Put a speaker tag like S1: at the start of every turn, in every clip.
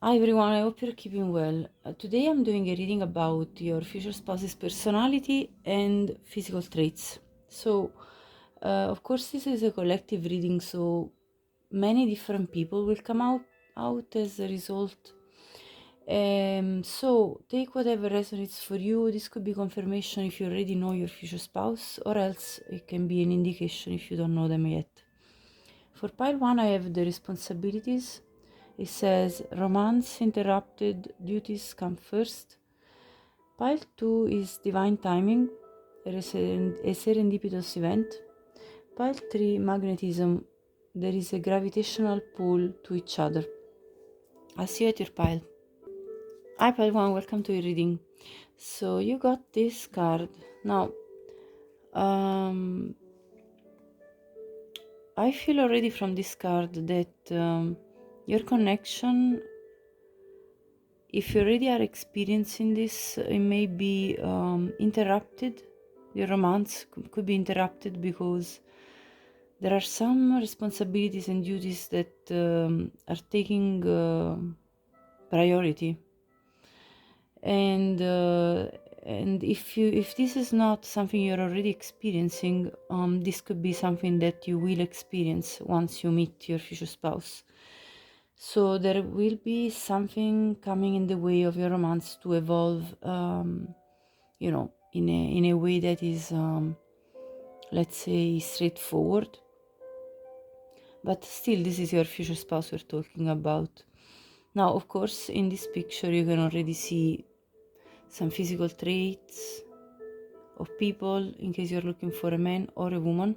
S1: Hi everyone, I hope you're keeping well. Today I'm doing a reading about your future spouse's personality and physical traits. Of course, this is a collective reading, so many different people will come out as a result. So take whatever resonates for you. This could be confirmation if you already know your future spouse, or else it can be an indication if you don't know them yet. For pile 1, I have the responsibilities. It says romance interrupted, duties come first. Pile 2 is divine timing, a serendipitous event. Pile 3, magnetism, there is a gravitational pull to each other. I'll see you at your pile. Hi pile 1, welcome to your reading. So you got this card. Now, I feel already from this card that your connection, if you already are experiencing this, it may be interrupted. Your romance could be interrupted because there are some responsibilities and duties that are taking priority. And if this is not something you're already experiencing, this could be something that you will experience once you meet your future spouse. So there will be something coming in the way of your romance to evolve, in a way that is, let's say, straightforward. But still, this is your future spouse we're talking about. Now, of course, in this picture, you can already see some physical traits of people in case you're looking for a man or a woman.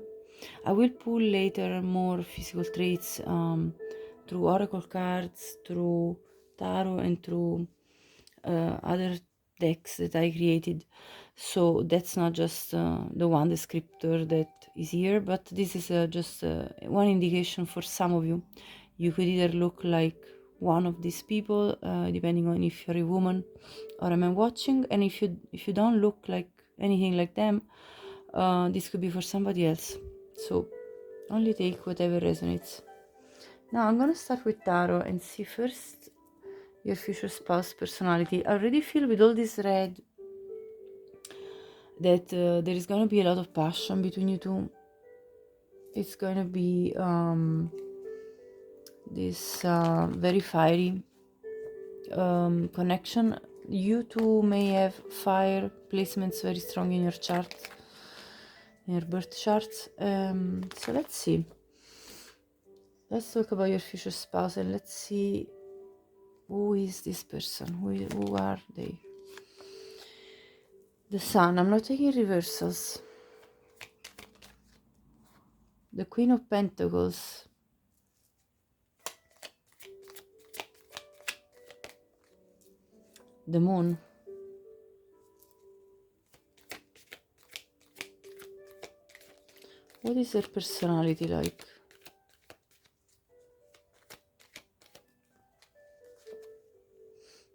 S1: I will pull later more physical traits through oracle cards, through tarot, and through other decks that I created. So that's not just the one descriptor that is here, but this is just one indication for some of you. You could either look like one of these people, depending on if you're a woman or a man watching, and if you don't look like anything like them, this could be for somebody else. So only take whatever resonates. Now I'm gonna start with tarot and see first your future spouse personality. I already feel with all this red that there is gonna be a lot of passion between you two. It's gonna be this very fiery connection. You two may have fire placements very strong in your chart, in your birth charts. So let's see. Let's talk about your future spouse and let's see who is this person. Who are they? The Sun. I'm not taking reversals. The Queen of Pentacles. The Moon. What is their personality like?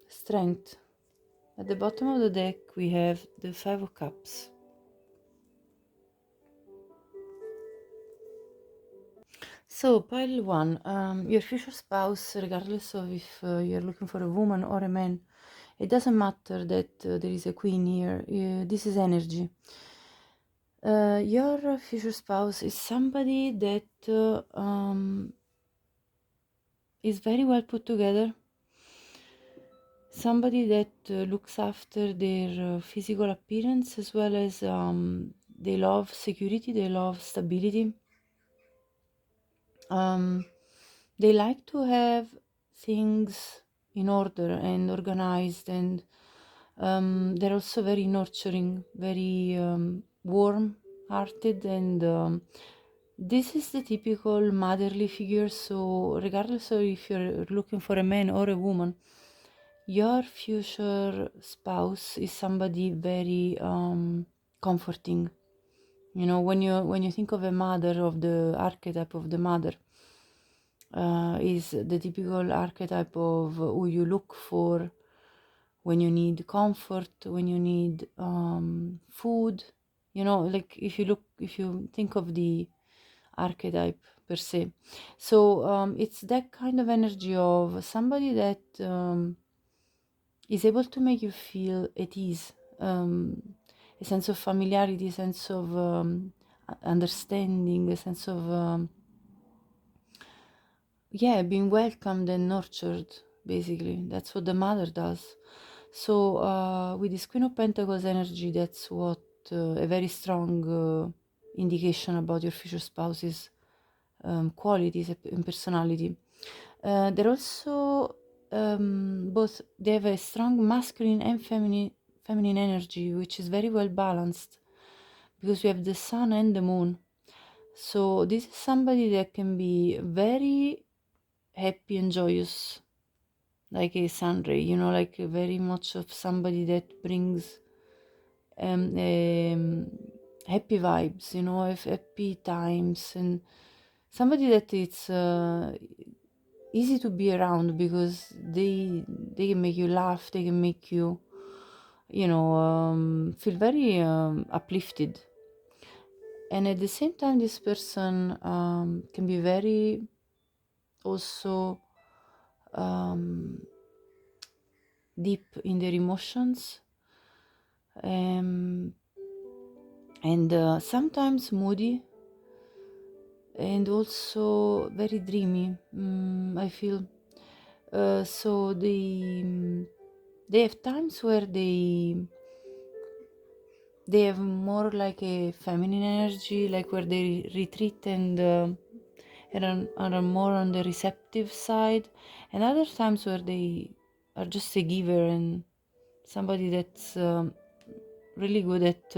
S1: Strength. At the bottom of the deck we have the Five of Cups. So pile 1, your future spouse, regardless of if you're looking for a woman or a man, it doesn't matter that there is a queen here. This is energy. Your future spouse is somebody that is very well put together. Somebody that looks after their physical appearance, as well as they love security, they love stability. They like to have things in order and organized, and they're also very nurturing, very warm hearted, and this is the typical motherly figure. So regardless of if you're looking for a man or a woman, your future spouse is somebody very comforting. You know, when you think of a mother, of the archetype of the mother, is the typical archetype of who you look for when you need comfort, when you need food. You know, like if you think of the archetype per se. So it's that kind of energy of somebody that is able to make you feel at ease, a sense of familiarity, a sense of understanding, a sense of yeah, being welcomed and nurtured. Basically, that's what the mother does. So with this Queen of Pentacles energy, that's what a very strong indication about your future spouse's qualities and personality. They're also both, they have a strong masculine and feminine energy, which is very well balanced because we have the sun and the moon. So this is somebody that can be very happy and joyous, like a sun ray, you know, like very much of somebody that brings happy vibes, you know, happy times, and somebody that it's easy to be around because they can make you laugh, they can make you, you know, feel very uplifted. And at the same time, this person can be very also deep in their emotions, um, and sometimes moody, and also very dreamy. I feel so they have times where they have more like a feminine energy, like where they retreat and are more on the receptive side, and other times where they are just a giver and somebody that's really good at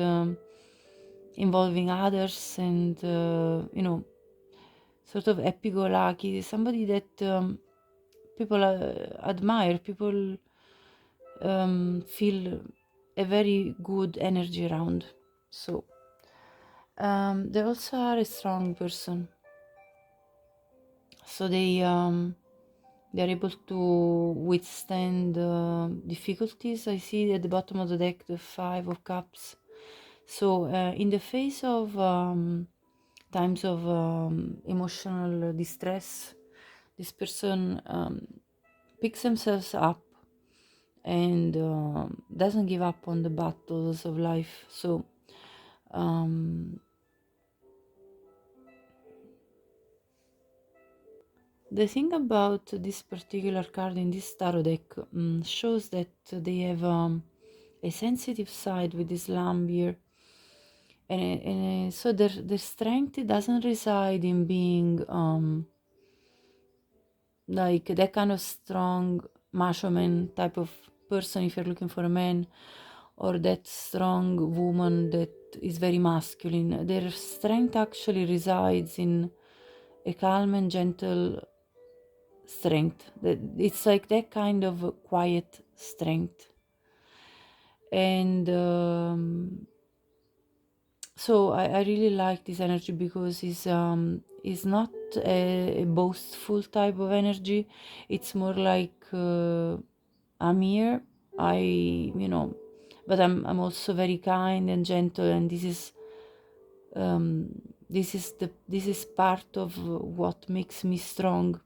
S1: involving others and you know, sort of happy-go-lucky, somebody that people admire, people feel a very good energy around. So they also are a strong person, so they're able to withstand difficulties. I see at the bottom of the deck the Five of Cups. So in the face of times of emotional distress, this person picks themselves up and doesn't give up on the battles of life. So the thing about this particular card in this tarot deck shows that they have a sensitive side with this lamb here, and so their strength doesn't reside in being like that kind of strong macho man type of person if you're looking for a man, or that strong woman that is very masculine. Their strength actually resides in a calm and gentle strength. It's like that kind of quiet strength. And so I really like this energy because it's not a boastful type of energy. It's more like I'm here, you know, but I'm also very kind and gentle, and this is part of what makes me strong.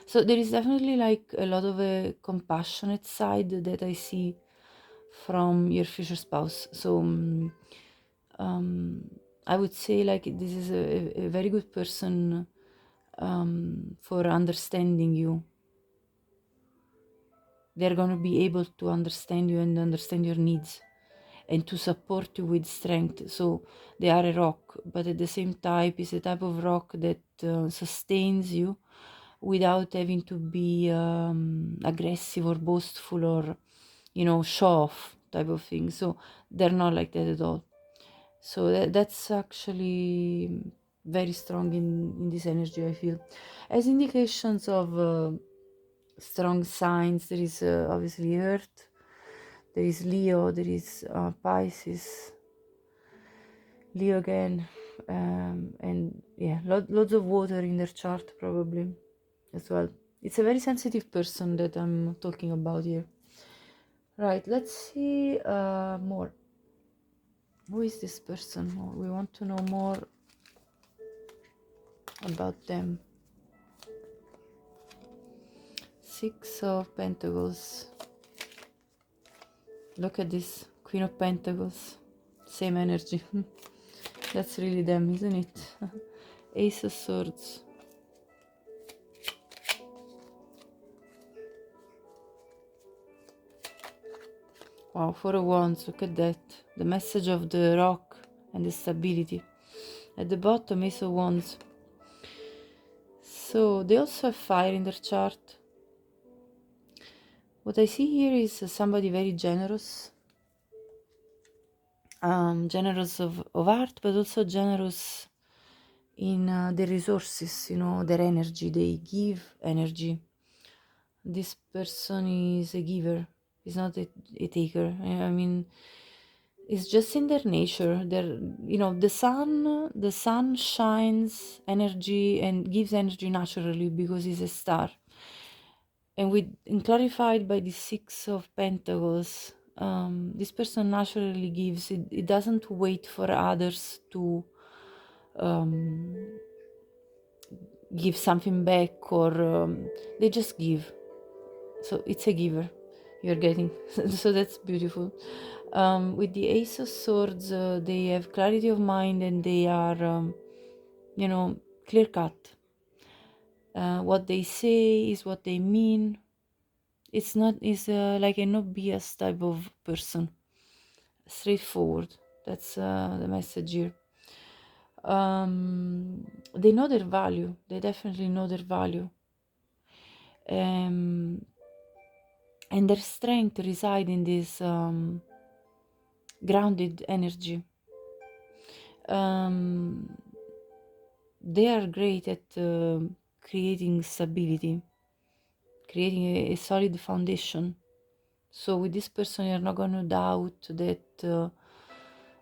S1: So there is definitely like a lot of a compassionate side that I see from your future spouse. So I would say like this is a very good person for understanding you. They're going to be able to understand you and understand your needs and to support you with strength. So they are a rock, but at the same time is a type of rock that sustains you without having to be aggressive or boastful or, you know, show off type of thing. So they're not like that at all. So that's actually very strong in this energy, I feel. As indications of strong signs, there is obviously Earth, there is Leo, there is Pisces, Leo again, and yeah, lots of water in their chart probably as well. It's a very sensitive person that I'm talking about here. Right, let's see more. Who is this person? We want to know more about them. Six of Pentacles. Look at this, Queen of Pentacles. Same energy. That's really them, isn't it? Ace of Swords. Wow, Four of Wands, look at that. The message of the rock and the stability. At the bottom, Ace of Wands. So they also have fire in their chart. What I see here is somebody very generous. Generous of art, but also generous in their resources, you know, their energy. They give energy. This person is a giver. He's not a taker. I mean, it's just in their nature. Their, you know, the sun shines energy and gives energy naturally because he's a star. And clarified by the Six of Pentacles, this person naturally gives. It doesn't wait for others to give something back, or they just give. So it's a giver you're getting. So that's beautiful. With the Ace of Swords, they have clarity of mind, and they are you know, clear cut. What they say is what they mean. It's not is like a no BS type of person. Straightforward. That's the message here. They know their value. They definitely know their value. And their strength reside in this grounded energy. They are great at creating stability, creating a solid foundation. So with this person, you're not going to doubt that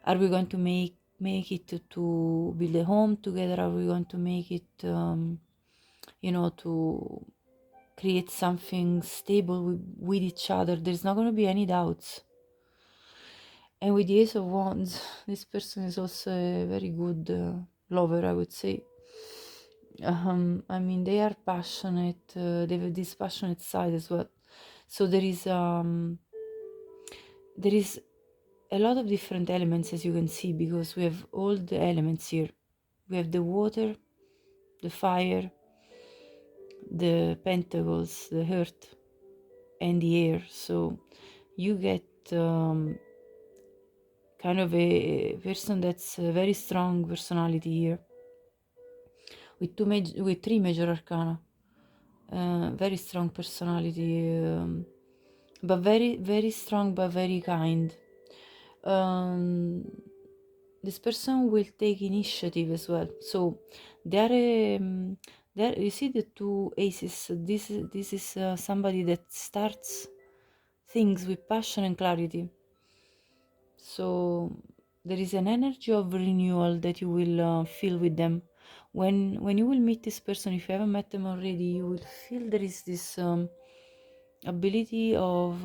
S1: are we going to make it to build a home together? Are we going to make it, you know, to create something stable with each other? There's not going to be any doubts. And with the Ace of Wands, this person is also a very good lover, I would say. I mean, they are passionate. They have this passionate side as well. So there is a lot of different elements, as you can see, because we have all the elements here. We have the water, the fire, the pentacles, the earth, and the air. So you get kind of a person that's a very strong personality here, with three major arcana. Very strong personality, but very strong, but very kind. This person will take initiative as well. So there, you see the two aces. This is somebody that starts things with passion and clarity. So there is an energy of renewal that you will feel with them. When you will meet this person, if you haven't met them already, you will feel there is this ability of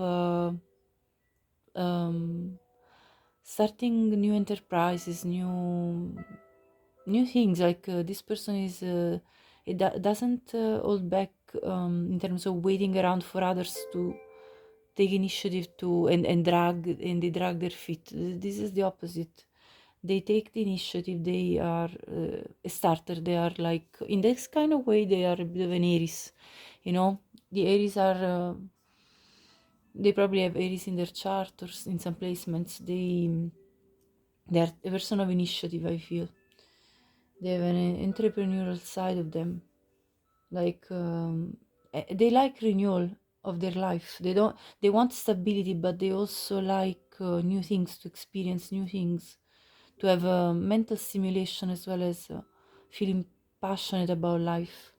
S1: starting new enterprises, new things. Like this person is doesn't hold back in terms of waiting around for others to take initiative to and they drag their feet. This is the opposite. They take the initiative. They are a starter. They are like, in this kind of way, they are a bit of an Aries, you know. The Aries are they probably have Aries in their chart or in some placements. They are a person of initiative, I feel. They have an entrepreneurial side of them. Like they like renewal of their life. They want stability, but they also like new things, to experience new things, to have mental stimulation, as well as feeling passionate about life.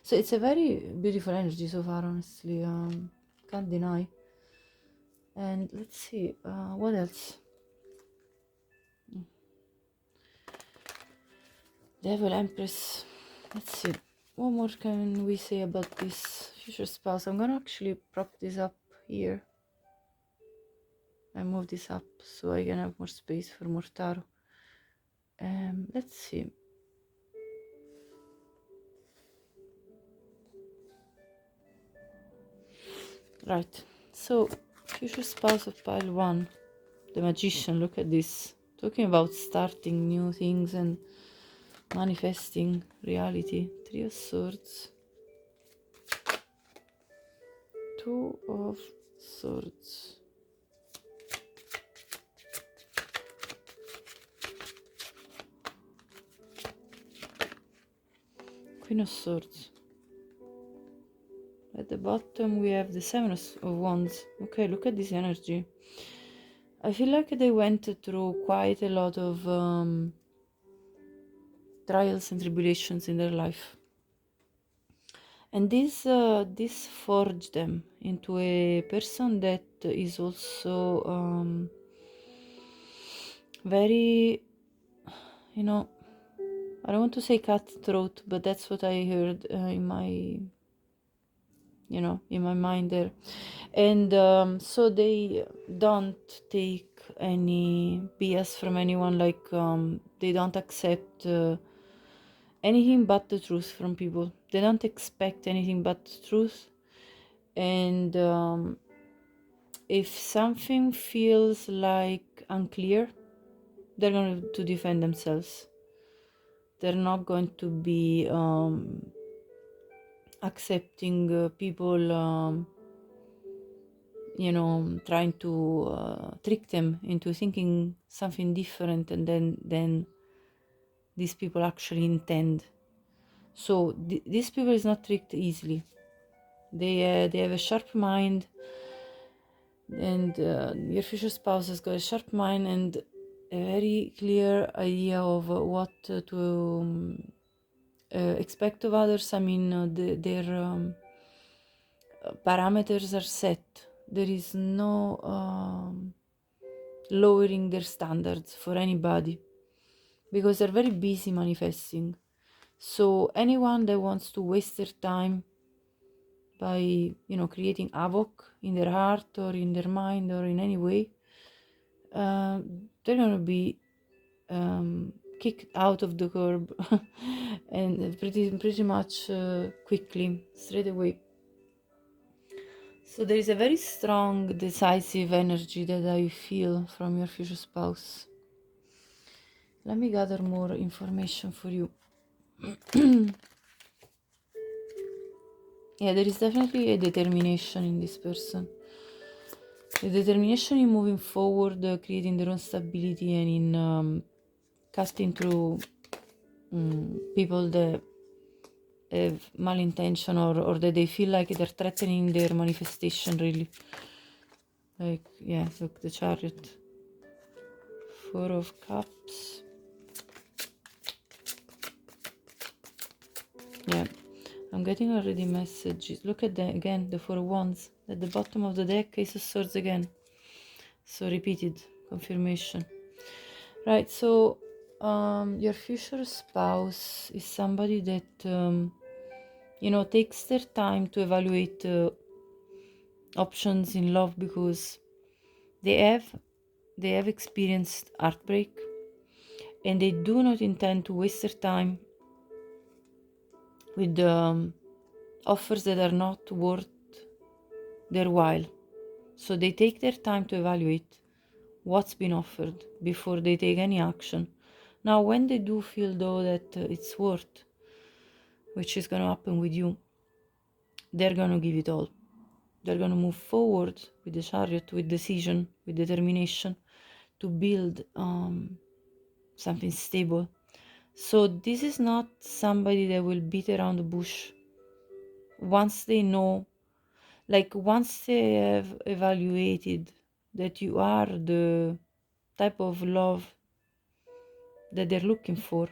S1: So it's a very beautiful energy so far, honestly. Can't deny. And let's see, what else? Devil, Empress. Let's see. What more can we say about this future spouse? I'm gonna actually prop this up here. I move this up so I can have more space for more tarot. Let's see. Right, so future spouse of pile 1, the Magician. Look at this, talking about starting new things and manifesting reality. 3 of Swords, 2 of Swords, Queen of Swords. At the bottom we have the 7 of Wands. Okay, look at this energy. I feel like they went through quite a lot of trials and tribulations in their life, and this forged them into a person that is also very, you know, I don't want to say cutthroat, but that's what I heard in my, you know, in my mind there. And so they don't take any BS from anyone, like they don't accept anything but the truth from people. They don't expect anything but the truth. And if something feels like unclear, they're going to defend themselves. They're not going to be accepting people you know, trying to trick them into thinking something different, and then these people actually intend. So these people is not tricked easily. They have a sharp mind, and your future spouse has got a sharp mind and a very clear idea of what to expect of others. I mean, their parameters are set. There is no lowering their standards for anybody, because they're very busy manifesting. So anyone that wants to waste their time by, you know, creating havoc in their heart or in their mind or in any way, they're gonna be kicked out of the curb and pretty much quickly, straight away. So there is a very strong, decisive energy that I feel from your future spouse. Let me gather more information for you. Yeah, there is definitely a determination in this person. A determination in moving forward, creating their own stability, and in casting through people that have malintention, or that they feel like they're threatening their manifestation, really. Like, yeah, look, the Chariot. 4 of Cups. Yeah, I'm getting already messages. Look at the, again, the 4 of Wands. At the bottom of the deck, Ace of Swords again. So repeated confirmation. Right, so your future spouse is somebody that, you know, takes their time to evaluate options in love, because they have experienced heartbreak, and they do not intend to waste their time with offers that are not worth their while. So they take their time to evaluate what's been offered before they take any action. Now, when they do feel though that it's worth, which is going to happen with you, they're going to give it all. They're going to move forward with the Chariot, with decision, with determination, to build something stable. So this is not somebody that will beat around the bush. Once they know, like once they have evaluated that you are the type of love that they're looking for,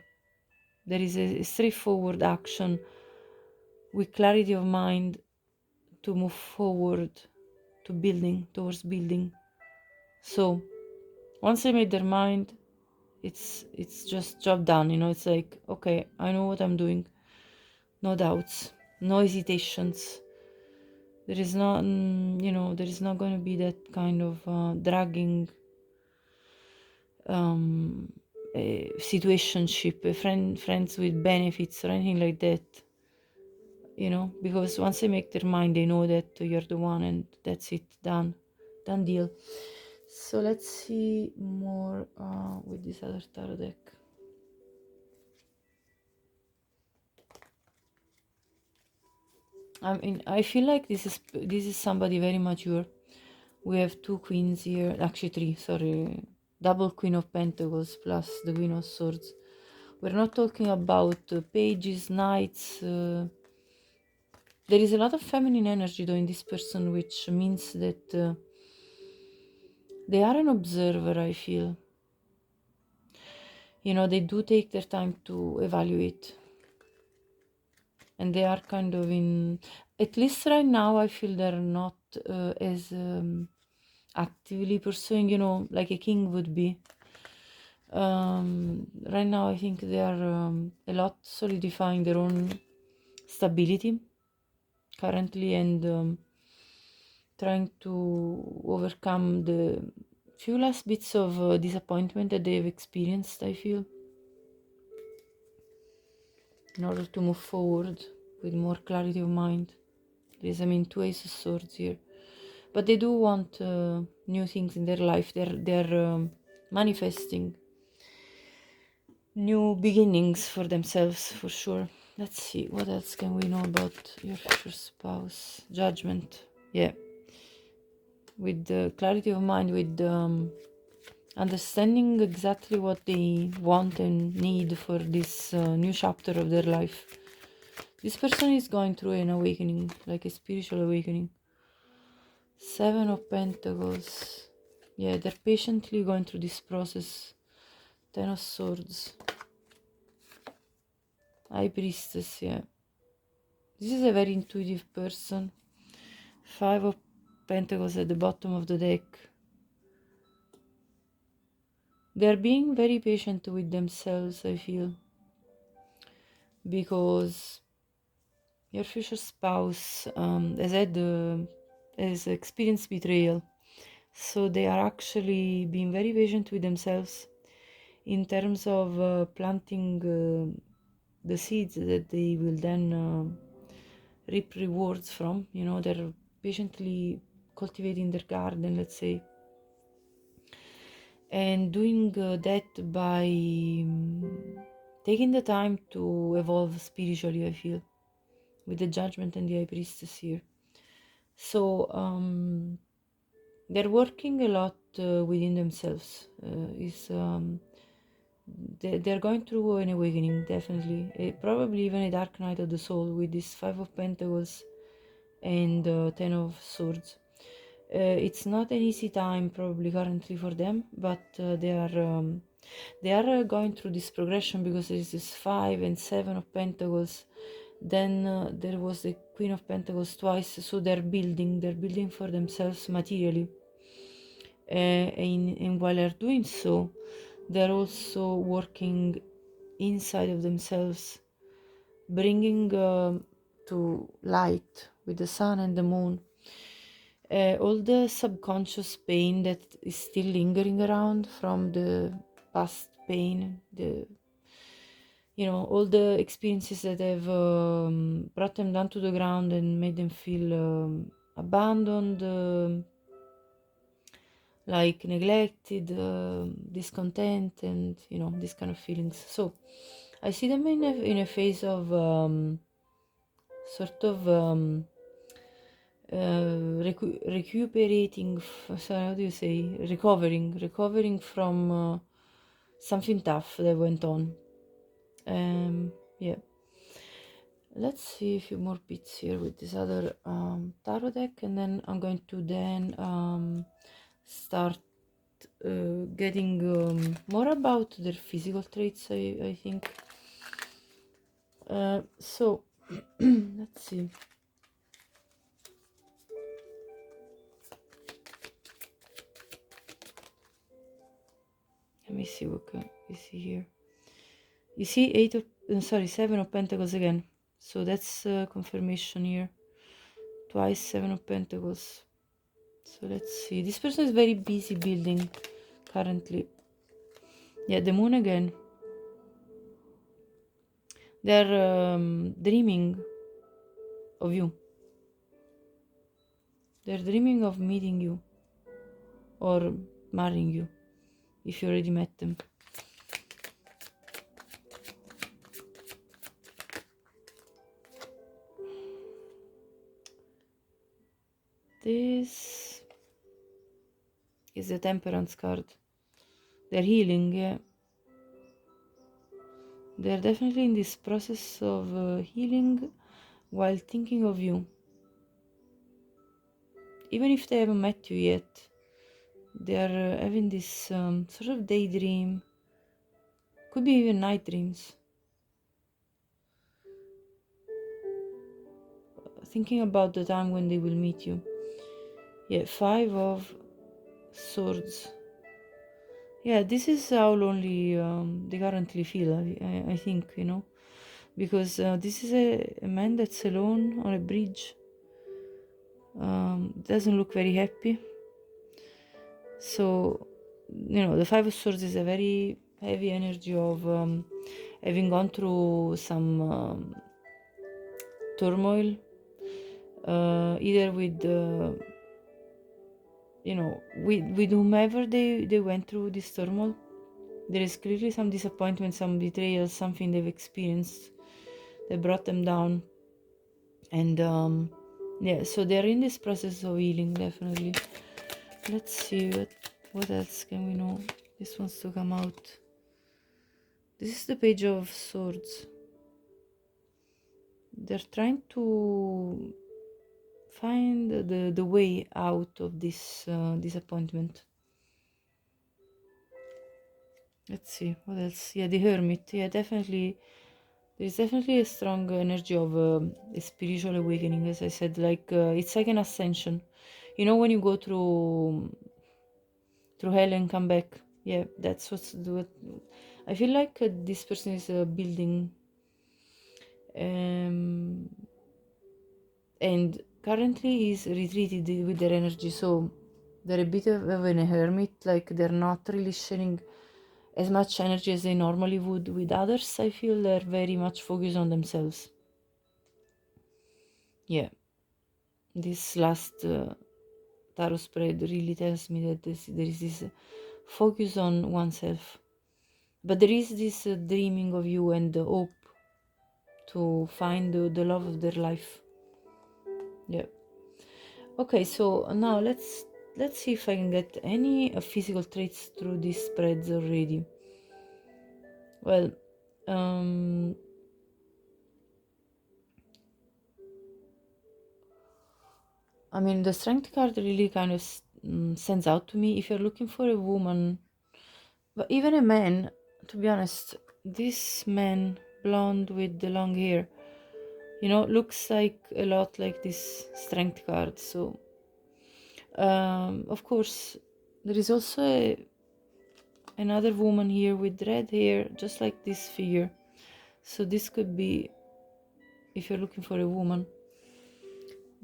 S1: there is a straightforward action with clarity of mind to move forward to building, towards building. So once they made their mind, it's just job done, you know. It's like, okay, I know what I'm doing. No doubts, no hesitations. There is not, you know, there is not going to be that kind of dragging a situationship, friends with benefits or anything like that. because once they make their mind, they know that you're the one, and that's it, done deal. So let's see more with this other tarot deck. I mean, I feel like this is somebody very mature. We have two queens here, actually three, sorry, double Queen of Pentacles plus the Queen of Swords. We're not talking about pages, knights. There is a lot of feminine energy though in this person, which means that they are an observer, I feel. They do take their time to evaluate. And they are kind of at least right now, I feel they're not as actively pursuing, like a king would be. Right now, I think they are a lot solidifying their own stability currently, and trying to overcome the few last bits of disappointment that they've experienced, I feel, in order to move forward with more clarity of mind. There's, two Ace of Swords here, but they do want new things in their life. They're manifesting new beginnings for themselves, for sure. Let's see, what else can we know about your future spouse? Judgment, yeah. With the clarity of mind, with understanding exactly what they want and need for this new chapter of their life. This person is going through an awakening, like a spiritual awakening. Seven of Pentacles. Yeah, they're patiently going through this process. Ten of Swords. High Priestess, yeah. This is a very intuitive person. Five of Pentacles at the bottom of the deck. They're being very patient with themselves, I feel. Because your future spouse has experienced betrayal. So they are actually being very patient with themselves in terms of planting the seeds that they will then reap rewards from. They're patiently cultivating their garden, let's say, and doing that by taking the time to evolve spiritually, I feel, with the Judgment and the High Priestess here. So they're working a lot within themselves. They're going through an awakening, definitely. Probably even a dark night of the soul with this Five of Pentacles and Ten of Swords. It's not an easy time probably currently for them, but they are going through this progression, because there is this Five and Seven of Pentacles. Then there was the Queen of Pentacles twice, so they're building for themselves materially. And while they're doing so, they're also working inside of themselves, bringing to light with the sun and the moon all the subconscious pain that is still lingering around from the past pain, all the experiences that have brought them down to the ground and made them feel abandoned, like neglected, discontent, and these kind of feelings. So I see them in a phase of sort of recuperating. Sorry, how do you say? Recovering from something tough that went on. Yeah. Let's see a few more bits here with this other tarot deck, and then I'm going to start getting more about their physical traits, I think. So let's see. Let me see what we see here. You see Seven of Pentacles again. So that's confirmation here. Twice Seven of Pentacles. So let's see. This person is very busy building currently. Yeah, the Moon again. They're dreaming. of you. They're dreaming of meeting you or marrying you if you already met them. This is the Temperance card. They're healing, yeah. They're definitely in this process of healing while thinking of you. Even if they haven't met you yet, they are having this sort of daydream. Could be even night dreams. Thinking about the time when they will meet you. Yeah, 5 of Swords. Yeah, this is how lonely they currently feel, I think, you know. Because this is a man that's alone on a bridge. Doesn't look very happy. So, you know, the 5 of Swords is a very heavy energy of having gone through some turmoil, either with you know, with whomever they went through this turmoil. There is clearly some disappointment, some betrayal, something they've experienced that brought them down. And yeah, so they're in this process of healing, definitely. Let's see what else can we know. This wants to come out. This is the Page of Swords. They're trying to find the way out of this disappointment. Let's see what else. Yeah, the Hermit. Yeah, definitely. There's definitely a strong energy of a spiritual awakening, as I said. Like it's like an ascension. You know, when you go through hell and come back. Yeah, that's what I feel like. This person is building, and currently is retreated with their energy. So they're a bit of a hermit. Like they're not really sharing as much energy as they normally would with others. I feel they're very much focused on themselves. Yeah, this last tarot spread really tells me that there is this focus on oneself, but there is this dreaming of you and the hope to find the love of their life. Yeah. Okay, so now let's see if I can get any physical traits through these spreads already. Well, I mean, the strength card really kind of stands out to me. If you're looking for a woman, but even a man, to be honest, this man, blonde with the long hair, you know, looks like a lot like this strength card. So, of course, there is also another woman here with red hair, just like this figure. So this could be if you're looking for a woman.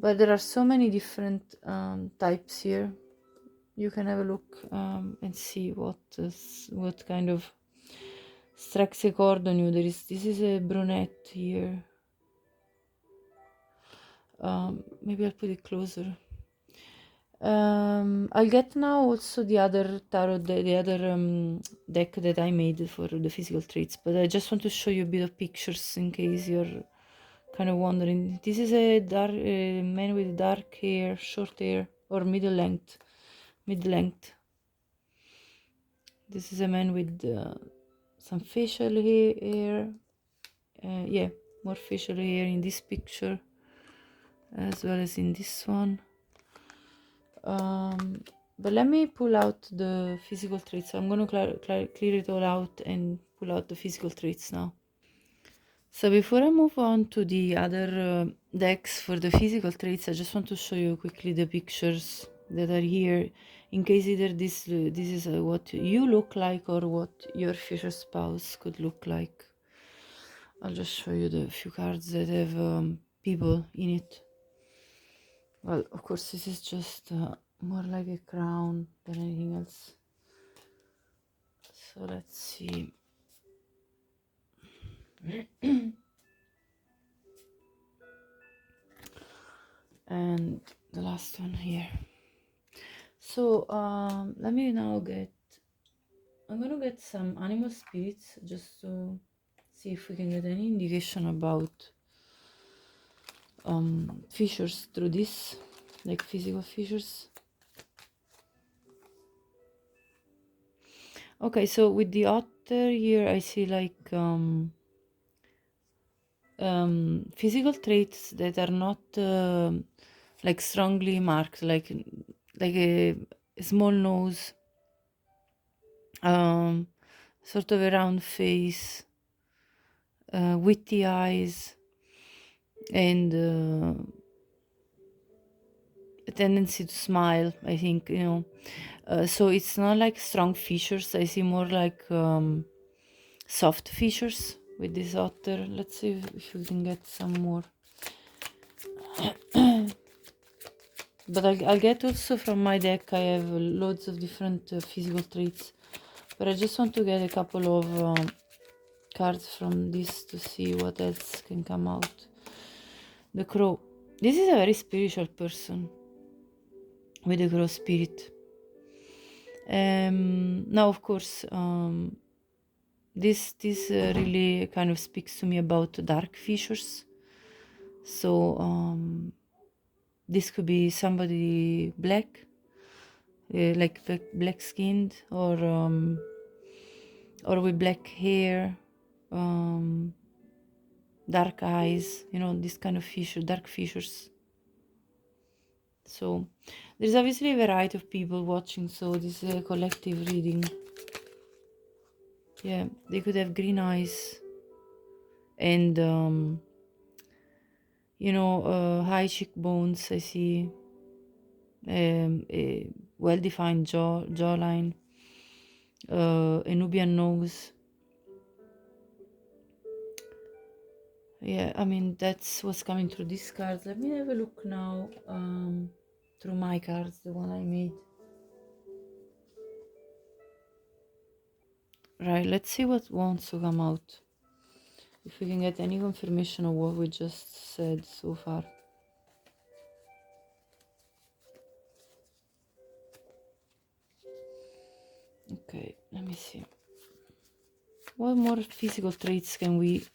S1: But there are so many different types here. You can have a look and see what kind of strikes a chord on you. This is a brunette here. Maybe I'll put it closer. I'll get now also the other tarot, the other deck that I made for the physical traits, but I just want to show you a bit of pictures in case you're kind of wondering. This is a man with dark hair, short hair, or middle length. This is a man with some facial hair. Yeah, more facial hair in this picture as well as in this one. But let me pull out the physical traits. So I'm going to clear it all out and pull out the physical traits now. So before I move on to the other decks for the physical traits, I just want to show you quickly the pictures that are here, in case either this is what you look like or what your future spouse could look like. I'll just show you the few cards that have people in it. Well, of course, this is just more like a crown than anything else. So let's see. And the last one here. So let me now I'm gonna get some animal spirits just to see if we can get any indication about features through this, like physical features. Okay, so with the otter here I see like physical traits that are not like strongly marked, like a small nose, sort of a round face, witty eyes, and a tendency to smile, I think, so it's not like strong features. I see more like soft features with this otter. Let's see if we can get some more. But I'll get also from my deck. I have loads of different physical traits, but I just want to get a couple of cards from this to see what else can come out. The crow. This is a very spiritual person with the crow spirit. Now, of course, this really kind of speaks to me about dark features. So this could be somebody black, like black skinned, or with black hair, dark eyes, this kind of feature, dark features. So there's obviously a variety of people watching, so this is a collective reading. Yeah, they could have green eyes and high cheekbones. I see a well-defined jawline, a Nubian nose. Yeah, I mean, that's what's coming through these cards. Let me have a look now through my cards, the one I made. Right, let's see what wants to come out. If we can get any confirmation of what we just said so far. Okay, let me see. What more physical traits can we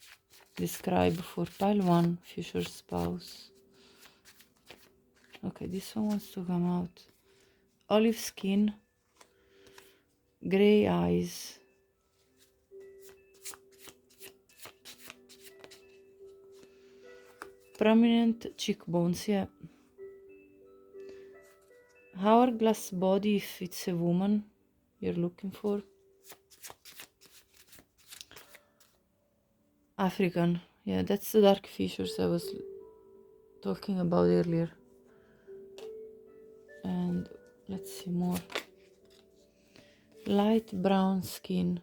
S1: describe for pile 1, future spouse? Okay, this one wants to come out. Olive skin, gray eyes, prominent cheekbones, yeah. Hourglass body if it's a woman you're looking for. African, yeah, that's the dark features I was talking about earlier. And let's see more. Light brown skin.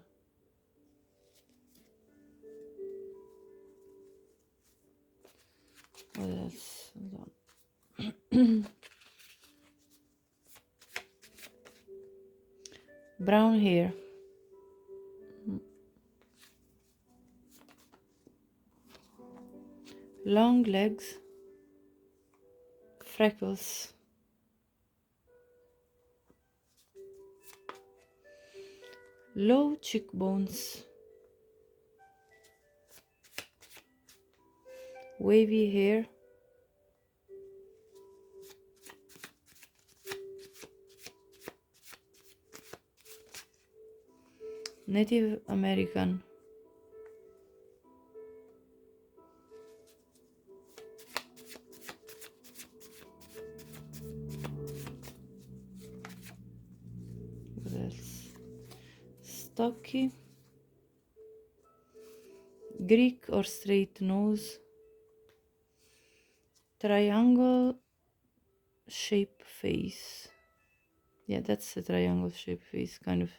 S1: What else? Hold on. Brown hair. Long legs. Freckles. Low cheekbones. Wavy hair. Native American. What else? Stocky. Greek or straight nose. Triangle shape face. Yeah, that's a triangle shape face, kind of,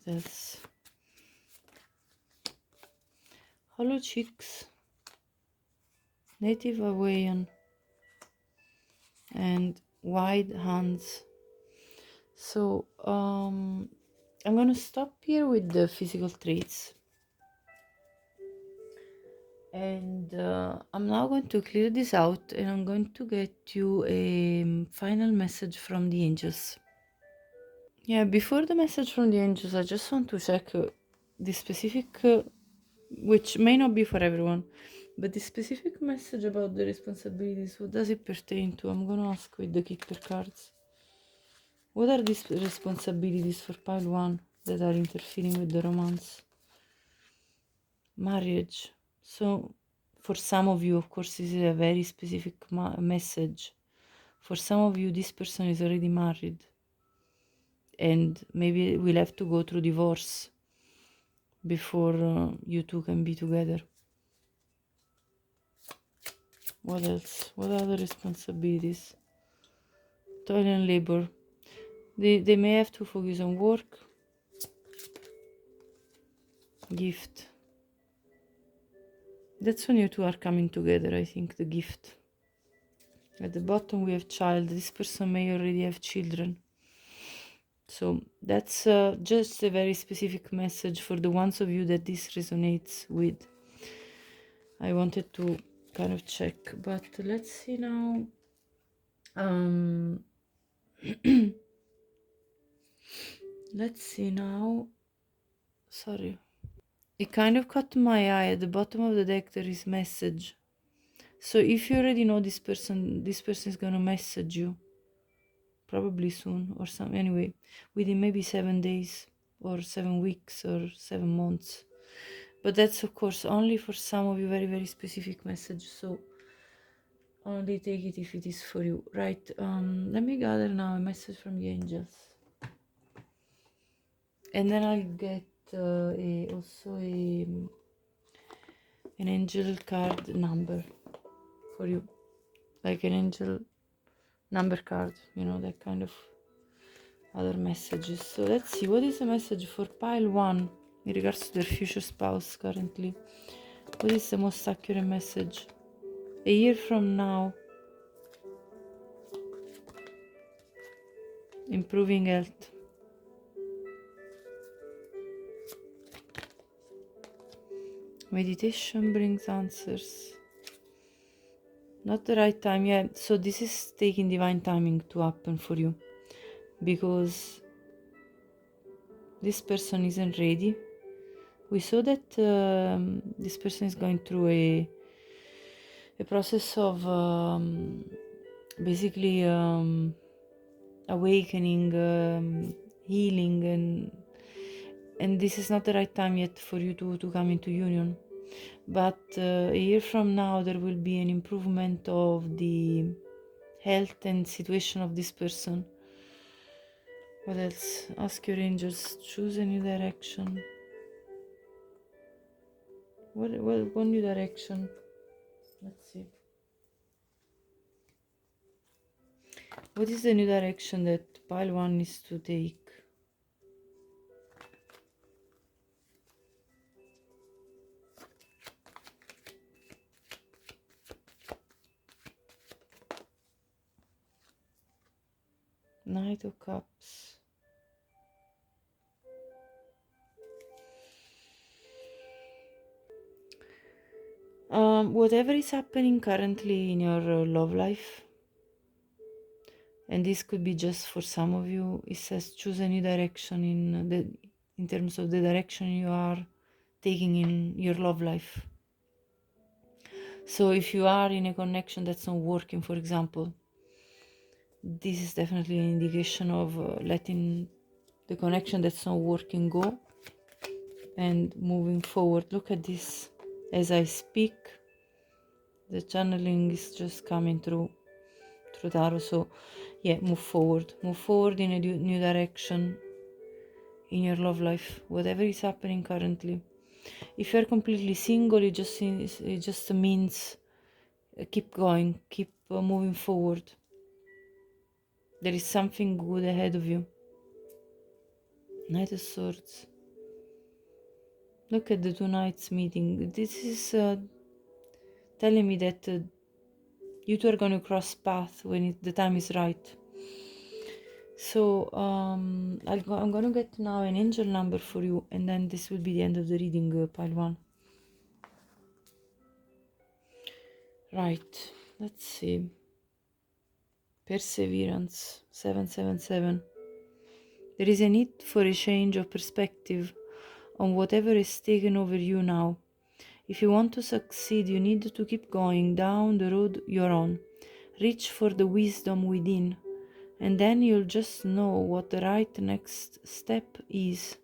S1: What else? Hollow cheeks. Native Hawaiian. And wide hands. So I'm gonna stop here with the physical traits. And I'm now going to clear this out, and I'm going to get you a final message from the angels. Yeah, before the message from the angels, I just want to check the specific, which may not be for everyone, but the specific message about the responsibilities, what does it pertain to? I'm gonna ask with the kicker cards. What are these responsibilities for pile 1 that are interfering with the romance? Marriage. So for some of you, of course, this is a very specific message. For some of you, this person is already married, and maybe we'll have to go through divorce before you two can be together. What else? What other responsibilities? Toil and labor. They may have to focus on work. Gift. That's when you two are coming together, I think, the gift. At the bottom we have child. This person may already have children. So that's just a very specific message for the ones of you that this resonates with. I wanted to kind of check, but let's see now. Let's see now. Sorry. It kind of caught my eye. At the bottom of the deck there is message. So if you already know this person is gonna message you probably soon or some, anyway, within maybe 7 days or 7 weeks or 7 months. But that's of course only for some of you, very, very specific message. So only take it if it is for you. Right, let me gather now a message from the angels. And then I'll get also an angel card number for you. Like an angel number card, you know, that kind of other messages. So let's see, what is the message for pile 1 in regards to their future spouse currently? What is the most accurate message? A year from now, improving health. Meditation brings answers. Not the right time yet. So this is taking divine timing to happen for you, because this person isn't ready. We saw that this person is going through a process of basically awakening, healing, and this is not the right time yet for you to come into union. But a year from now there will be an improvement of the health and situation of this person. What else? Ask your angels, choose a new direction. What new direction? Let's see. What is the new direction that pile 1 needs to take? Knight of Cups. Whatever is happening currently in your love life, and this could be just for some of you, it says choose a new direction in terms of the direction you are taking in your love life. So if you are in a connection that's not working, for example, this is definitely an indication of letting the connection that's not working go and moving forward. Look at this. As I speak, the channeling is just coming through tarot. So yeah, move forward in a new direction in your love life, whatever is happening currently. If you're completely single, it just means keep going, keep moving forward. There is something good ahead of you. Knight of Swords. Look at the 2 knights meeting. This is telling me that you two are going to cross paths when the time is right. So I'm gonna get now an angel number for you, and then this will be the end of the reading, pile one. Right, let's see. Perseverance, 777. There is a need for a change of perspective on whatever is taken over you now. If you want to succeed, you need to keep going down the road you're on. Reach for the wisdom within, and then you'll just know what the right next step is.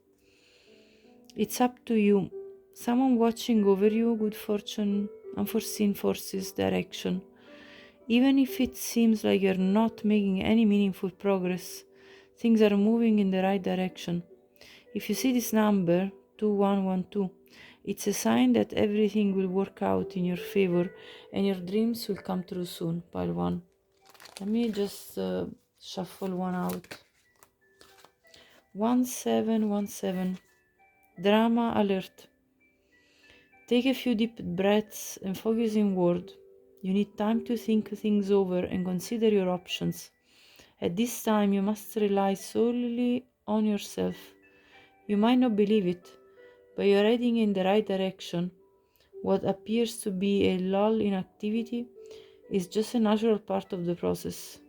S1: It's up to you. Someone watching over you, good fortune, unforeseen forces, direction. Even if it seems like you're not making any meaningful progress, things are moving in the right direction. If you see this number, 2112, it's a sign that everything will work out in your favor and your dreams will come true soon. Pile one. Let me just shuffle one out. 1717. Drama alert. Take a few deep breaths and focus inward. You need time to think things over and consider your options. At this time, you must rely solely on yourself. You might not believe it, but you're heading in the right direction. What appears to be a lull in activity is just a natural part of the process.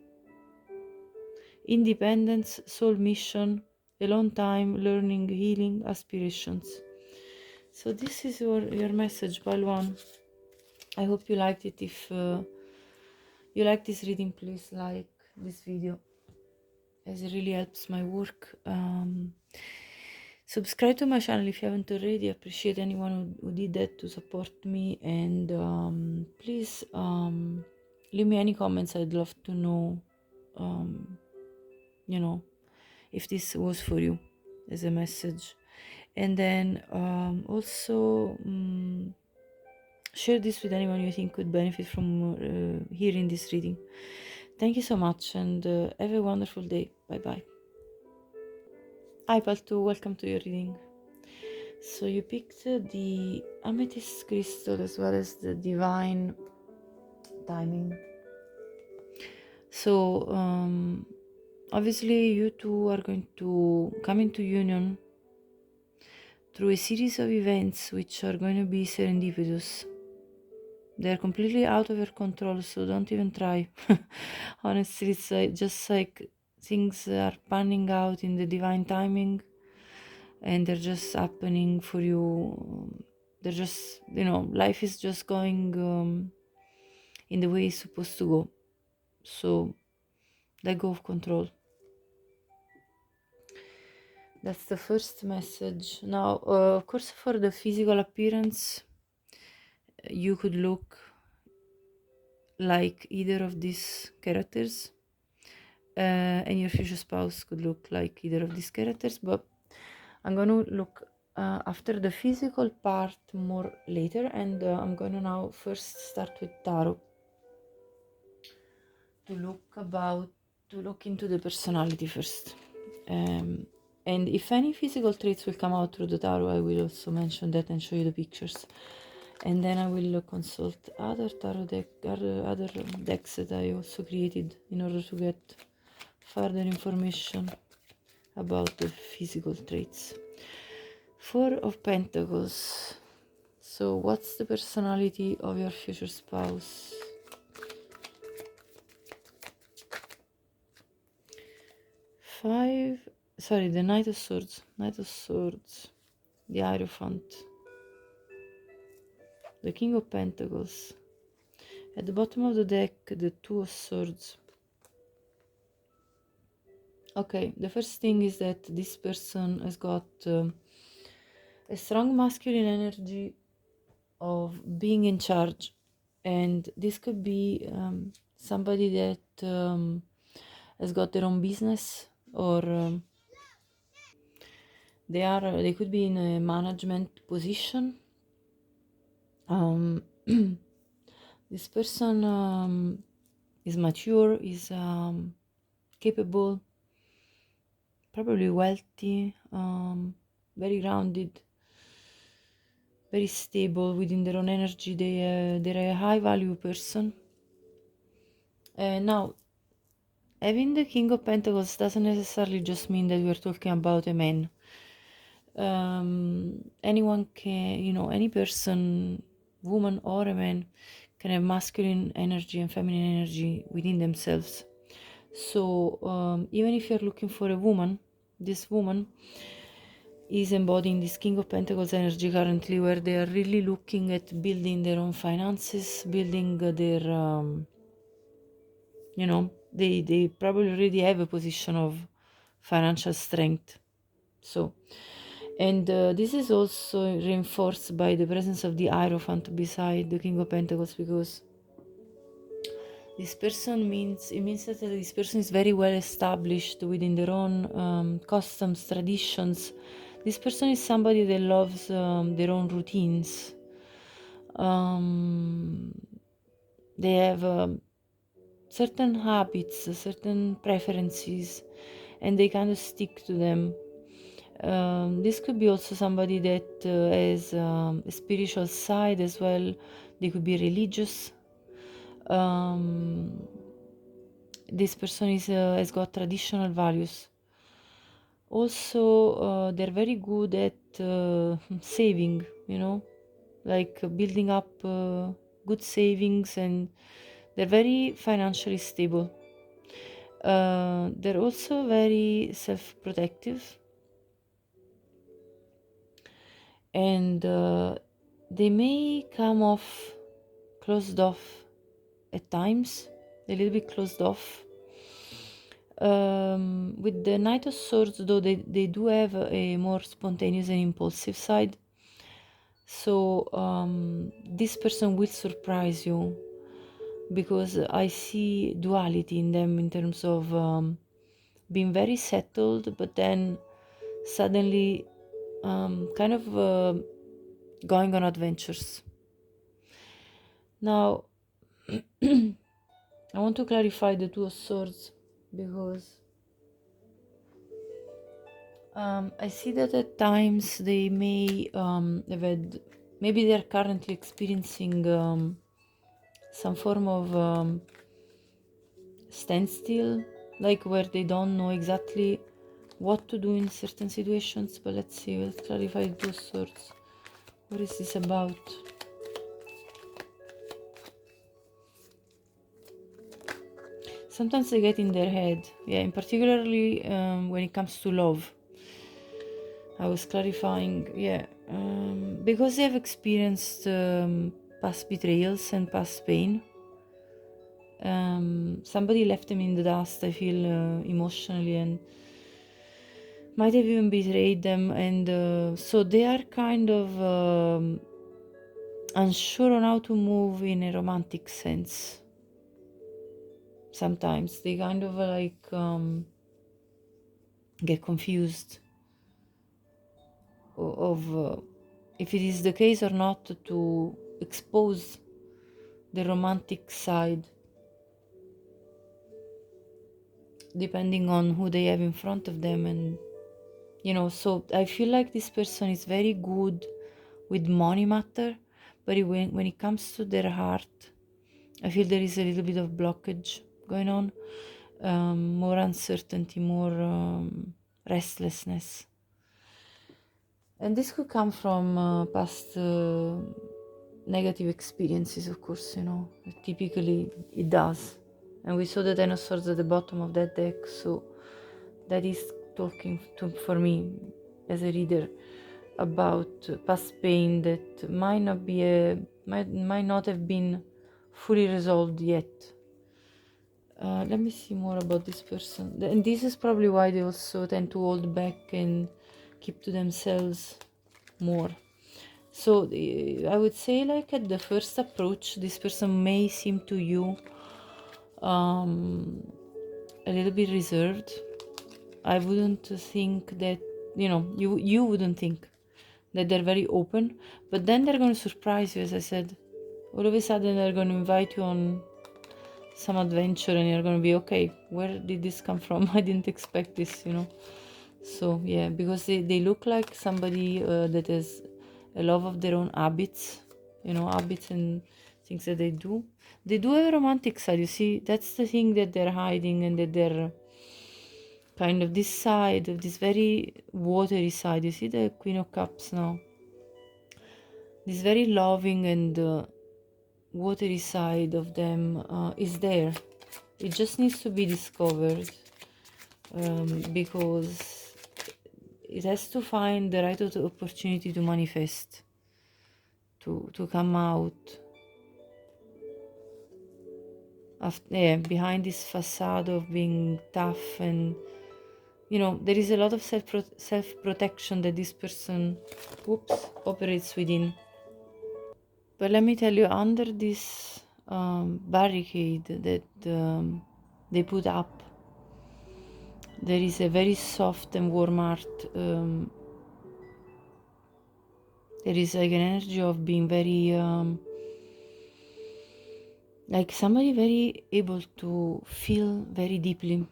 S1: Independence, soul mission, alone time, learning, healing, aspirations. So this is your message, pile one. I hope you liked it. If you like this reading, please like this video, as it really helps my work. Subscribe to my channel if you haven't already. I appreciate anyone who did that to support me, and please leave me any comments. I'd love to know, you know, if this was for you as a message. And then also share this with anyone you think could benefit from hearing this reading. Thank you so much, and have a wonderful day. Bye bye. Hi Paltu, welcome to your reading. So you picked the amethyst crystal as well as the divine timing. So obviously you two are going to come into union through a series of events which are going to be serendipitous. They're completely out of your control, so don't even try. Honestly, it's just like things are panning out in the divine timing, and they're just happening for you. They're just, life is just going in the way it's supposed to go. So let go of control. That's the first message. Now, of course, for the physical appearance, you could look like either of these characters, and your future spouse could look like either of these characters, but I'm going to look after the physical part more later, and I'm going to now first start with tarot to look into the personality first. And if any physical traits will come out through the tarot, I will also mention that and show you the pictures. And then I will consult other tarot other decks that I also created in order to get further information about the physical traits. Four of Pentacles. So what's the personality of your future spouse? The Knight of Swords, the Hierophant, the King of Pentacles. At the bottom of the deck, the Two of Swords. Okay, the first thing is that this person has got a strong masculine energy of being in charge, and this could be somebody that has got their own business, or they could be in a management position. This person is mature, is capable, probably wealthy, very grounded, very stable within their own energy. They're a high value person. Now, having the King of Pentacles doesn't necessarily just mean that we're talking about a man. Anyone can, any person, woman or a man, can have masculine energy and feminine energy within themselves. So even if you're looking for a woman, this woman is embodying this King of Pentacles energy currently, where they are really looking at building their own finances, building their, they probably already have a position of financial strength. So, and this is also reinforced by the presence of the Hierophant beside the King of Pentacles, because this person means that this person is very well established within their own customs, traditions. This person is somebody that loves their own routines. They have certain habits, certain preferences, and they kind of stick to them. This could be also somebody that has a spiritual side as well. They could be religious. This person has got traditional values. Also, they're very good at saving, like building up good savings, and they're very financially stable. They're also very self-protective, and they may come off closed off at times, a little bit closed off. With the Knight of Swords, though, they do have a more spontaneous and impulsive side. So this person will surprise you, because I see duality in them in terms of being very settled, but then suddenly kind of going on adventures. Now, I want to clarify the Two of Swords, because I see that at times they may have had, maybe they're currently experiencing some form of standstill, like where they don't know exactly what to do in certain situations. But let's see, let's clarify the Two of Swords. What is this about? Sometimes they get in their head, yeah, and particularly when it comes to love. I was clarifying, yeah, because they have experienced past betrayals and past pain. Somebody left them in the dust, I feel, emotionally, and might have even betrayed them, and so they are kind of unsure on how to move in a romantic sense. Sometimes they kind of get confused of if it is the case or not to expose the romantic side, depending on who they have in front of them. And so I feel like this person is very good with money matter, but when it comes to their heart, I feel there is a little bit of blockage going on, more uncertainty, more restlessness. And this could come from past negative experiences, of course, typically it does. And we saw the Ten of Swords at the bottom of that deck, so that is talking for me as a reader about past pain that might not have been fully resolved yet. Let me see more about this person. And this is probably why they also tend to hold back and keep to themselves more. So I would say, like, at the first approach, this person may seem to you a little bit reserved. I wouldn't think that, you wouldn't think that they're very open, but then they're going to surprise you, as I said. All of a sudden they're going to invite you on some adventure, and you're going to be, okay, where did this come from? I didn't expect this, So yeah, because they look like somebody that has a love of their own habits, habits and things that they do. They do have a romantic side, you see. That's the thing that they're hiding, and that they're kind of this side, of this very watery side. You see the Queen of Cups now? This very loving and watery side of them is there. It just needs to be discovered, because it has to find the right opportunity to manifest, to come out behind this facade of being tough. And there is a lot of self-protection that this person operates within. But let me tell you, under this barricade that they put up, there is a very soft and warm heart. There is like an energy of being very like somebody very able to feel very deeply,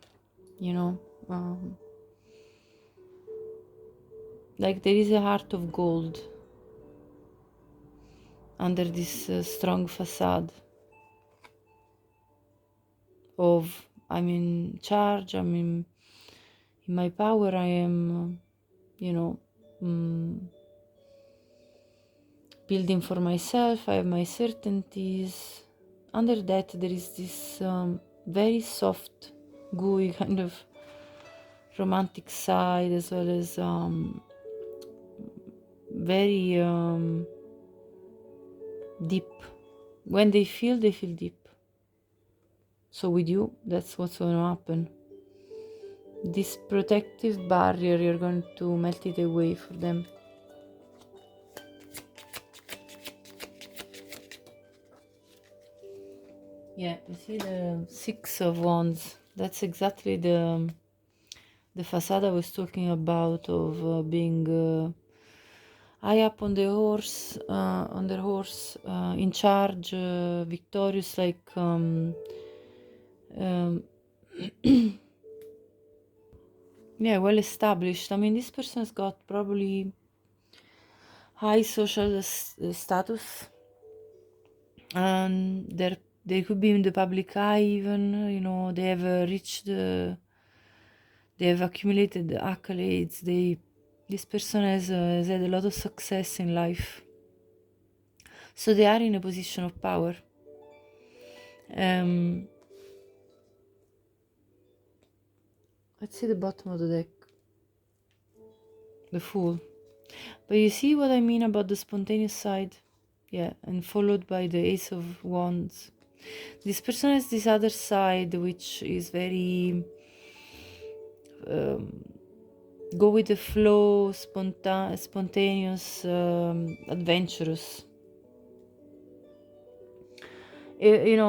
S1: like there is a heart of gold under this strong facade of I'm in charge, I'm in my power, I am building for myself, I have my certainties. Under that there is this very soft, gooey kind of romantic side, as well as very deep. When they feel deep. So with you, that's what's going to happen. This protective barrier, you're going to melt it away for them. Yeah, you see the 6 of Wands. That's exactly the facade I was talking about, of being high up on the horse, in charge, victorious, like yeah, well established. I mean, this person has got probably high social status, and they could be in the public eye even. They have they have accumulated accolades. This person has had a lot of success in life, so they are in a position of power. Let's see the bottom of the deck. The Fool. But you see what I mean about the spontaneous side? Yeah, and followed by the Ace of Wands. This person has this other side, which is very go with the flow, spontaneous, adventurous. In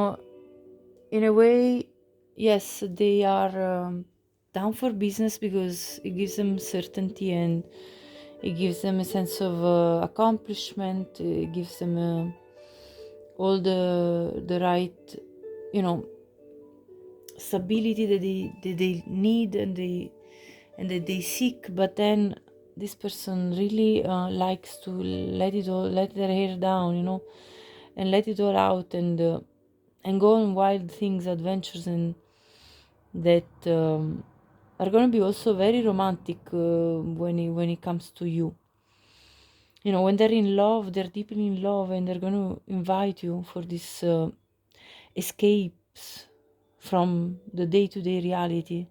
S1: a way, yes, they are down for business because it gives them certainty, and it gives them a sense of accomplishment. It gives them all the right, stability that they need and that they seek. But then this person really likes to let their hair down, and let it all out, and go on wild things, adventures, and that are going to be also very romantic when it comes to you. When they're in love, they're deeply in love, and they're going to invite you for this escapes from the day-to-day reality.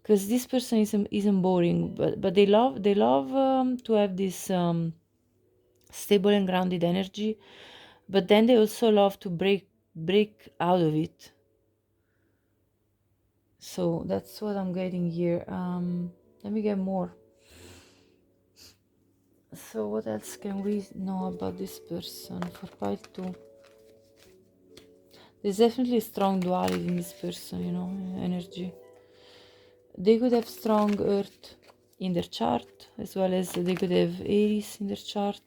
S1: Because this person isn't boring, but they love to have this stable and grounded energy, but then they also love to break out of it. So that's what I'm getting here. Let me get more. So what else can we know about this person for pile 2? There's definitely strong duality in this person, energy. They could have strong earth in their chart, as well as they could have Aries in their chart.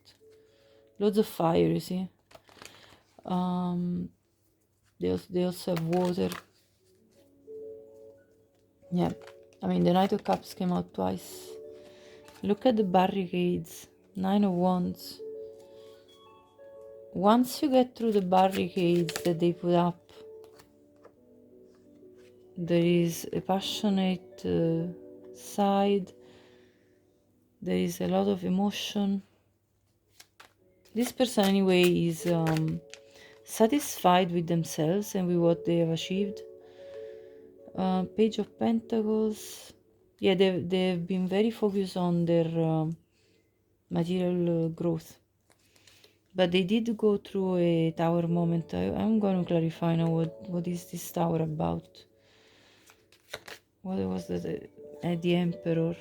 S1: Loads of fire, you see. They also have water. Yeah, I mean, the Knight of Cups came out twice. Look at the barricades. 9 of Wands. once you get through the barricades that they put up, there is a passionate side, there is a lot of emotion. This person anyway is satisfied with themselves and with what they have achieved. Page of Pentacles. Yeah, they've been very focused on their material growth. But they did go through a tower moment. I'm going to clarify now what is this tower about. What was that? The Emperor.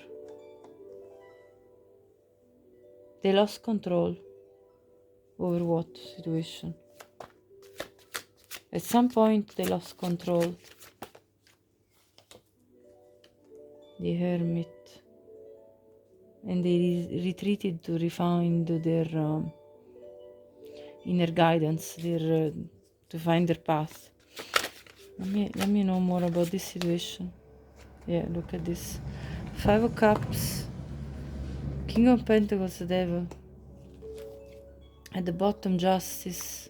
S1: They lost control over what situation? At some point they lost control. The Hermit. And they retreated to refine their inner guidance, their to find their path. Let me know more about this situation. Yeah, look at this. 5 of Cups, King of Pentacles, the Devil. At the bottom, Justice.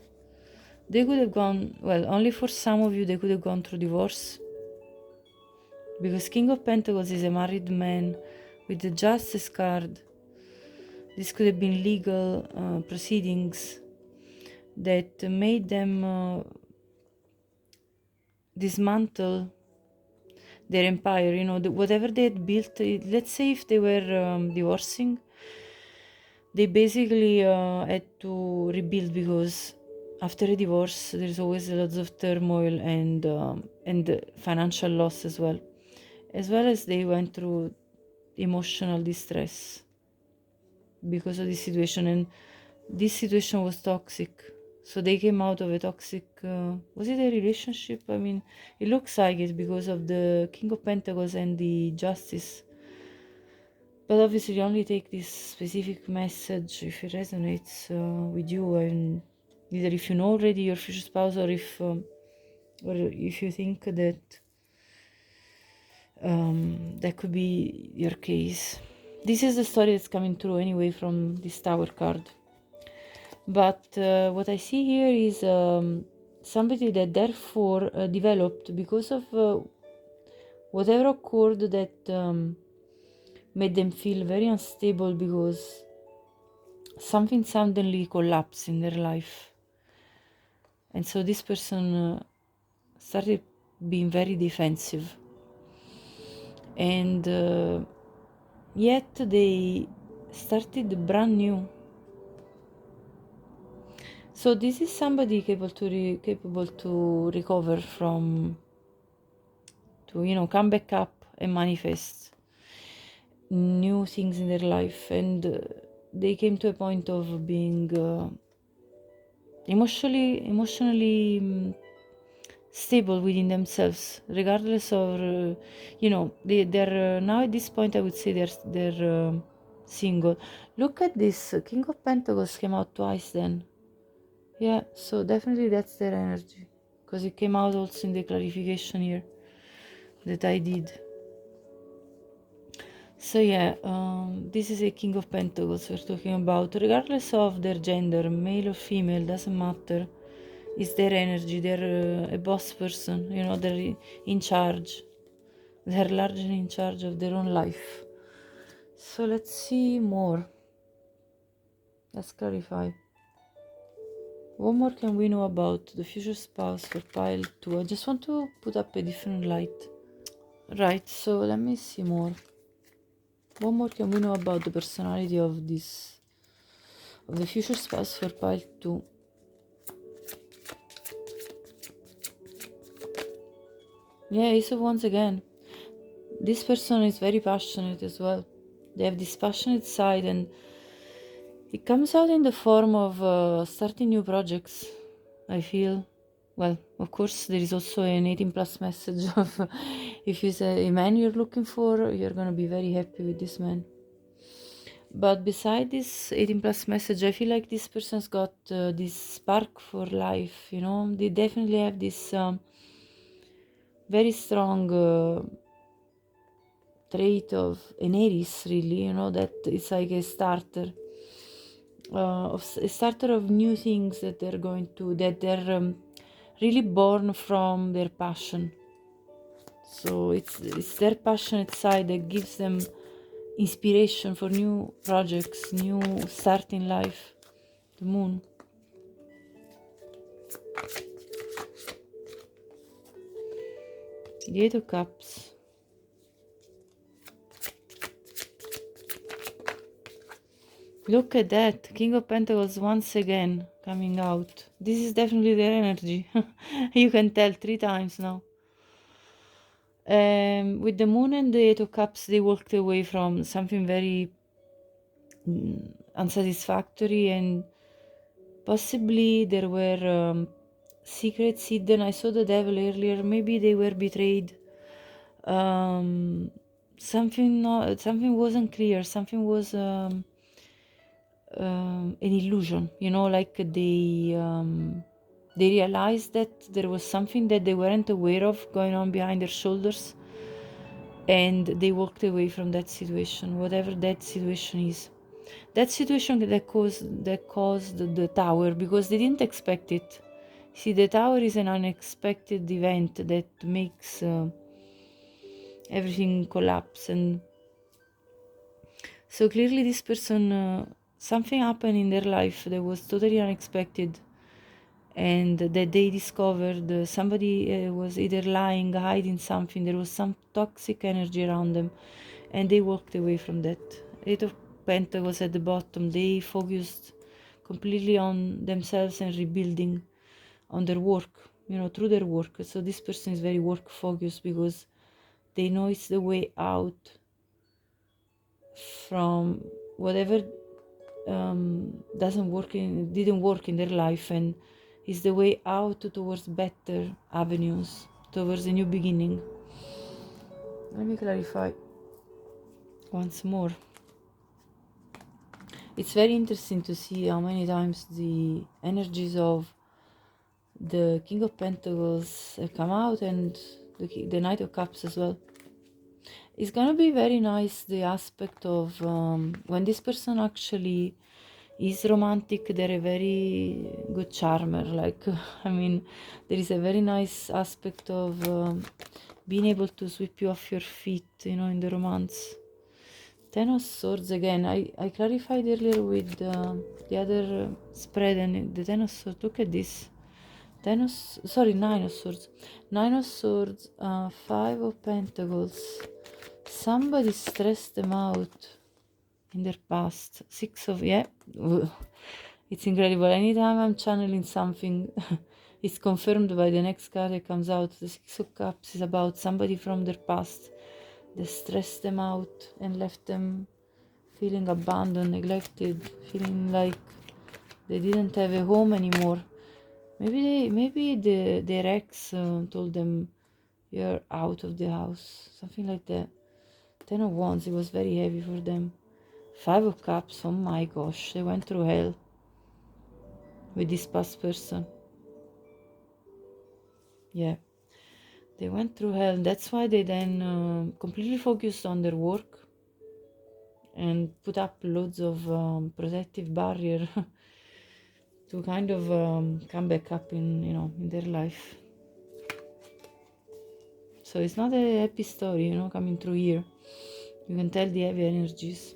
S1: They could have gone, well, only for some of you they could have gone through divorce. Because King of Pentacles is a married man with the Justice card. This could have been legal proceedings that made them dismantle their empire, you know, whatever they had built. Let's say if they were divorcing, they basically had to rebuild, because after a divorce there's always lots of turmoil and financial loss as well as they went through emotional distress because of this situation, and this situation was toxic. So they came out of a toxic, was it a relationship? I mean, it looks like it because of the King of Pentacles and the Justice. But obviously you only take this specific message if it resonates with you, and either if you know already your future spouse, or if you think that that could be your case. This is the story that's coming through anyway from this Tower card. But what I see here is somebody that therefore developed because of whatever occurred that made them feel very unstable, because something suddenly collapsed in their life. And so this person started being very defensive. And yet they started brand new. So this is somebody capable to recover from, to, you know, come back up and manifest new things in their life. And they came to a point of being emotionally stable within themselves, regardless of you know, they're now at this point I would say they're single. Look at this, King of Pentacles came out twice then. Yeah, so definitely that's their energy, because it came out also in the clarification here that I did. So yeah, this is a King of Pentacles we're talking about. Regardless of their gender, male or female, doesn't matter. It's their energy. They're a boss person, you know, they're in charge. They're largely in charge of their own life. So let's see more. Let's clarify. What more can we know about the future spouse for pile 2? I just want to put up a different light. Right, so let me see more. What more can we know about the personality of the future spouse for pile 2? Yeah, Ace of Wands again. This person is very passionate as well. They have this passionate side, and it comes out in the form of starting new projects, I feel. Well, of course, there is also an 18 plus message of if it's a man you're looking for, you're going to be very happy with this man. But beside this 18 plus message, I feel like this person's got this spark for life, you know. They definitely have this very strong trait of an Aries, really, you know, that it's like a starter. a starter of new things that they're really born from their passion. So it's their passionate side that gives them inspiration for new projects, new start in life. The moon. The Eight of Cups. Look at that. King of Pentacles once again coming out. This is definitely their energy. You can tell 3 times now. With the moon and the Eight of Cups, they walked away from something very unsatisfactory, and possibly there were secrets hidden. I saw the devil earlier. Maybe they were betrayed. Something wasn't clear. Something was an illusion. You know, like they realized that there was something that they weren't aware of going on behind their shoulders, and they walked away from that situation, whatever that situation is. That situation that caused the tower, because they didn't expect it. See, the tower is an unexpected event that makes everything collapse. And so clearly this person, something happened in their life that was totally unexpected, and that they discovered somebody was either lying, hiding something. There was some toxic energy around them, and they walked away from that. Eight of Pentacles at the bottom. They focused completely on themselves and rebuilding on their work, through their work. So this person is very work focused because they know it's the way out from whatever didn't work in their life, and is the way out towards better avenues, towards a new beginning. Let me clarify once more. It's very interesting to see how many times the energies of the King of Pentacles come out, and the Knight of Cups as well. It's gonna be very nice, the aspect of when this person actually is romantic. They're a very good charmer. Like, I mean, there is a very nice aspect of being able to sweep you off your feet, in the romance. Ten of Swords again. I clarified earlier with the other spread, and the Ten of Swords. Look at this. Nine of Swords. Nine of Swords, Five of Pentacles. Somebody stressed them out in their past. It's incredible. Anytime I'm channeling something, it's confirmed by the next card that comes out. The Six of Cups is about somebody from their past that stressed them out and left them feeling abandoned, neglected, feeling like they didn't have a home anymore. Maybe their ex told them, "You're out of the house," something like that. Ten of Wands, it was very heavy for them. Five of Cups, oh my gosh, they went through hell with this past person. Yeah, they went through hell. That's why they then completely focused on their work and put up loads of protective barrier to kind of come back up in their life. So it's not a happy story, coming through here. You can tell the heavy energies.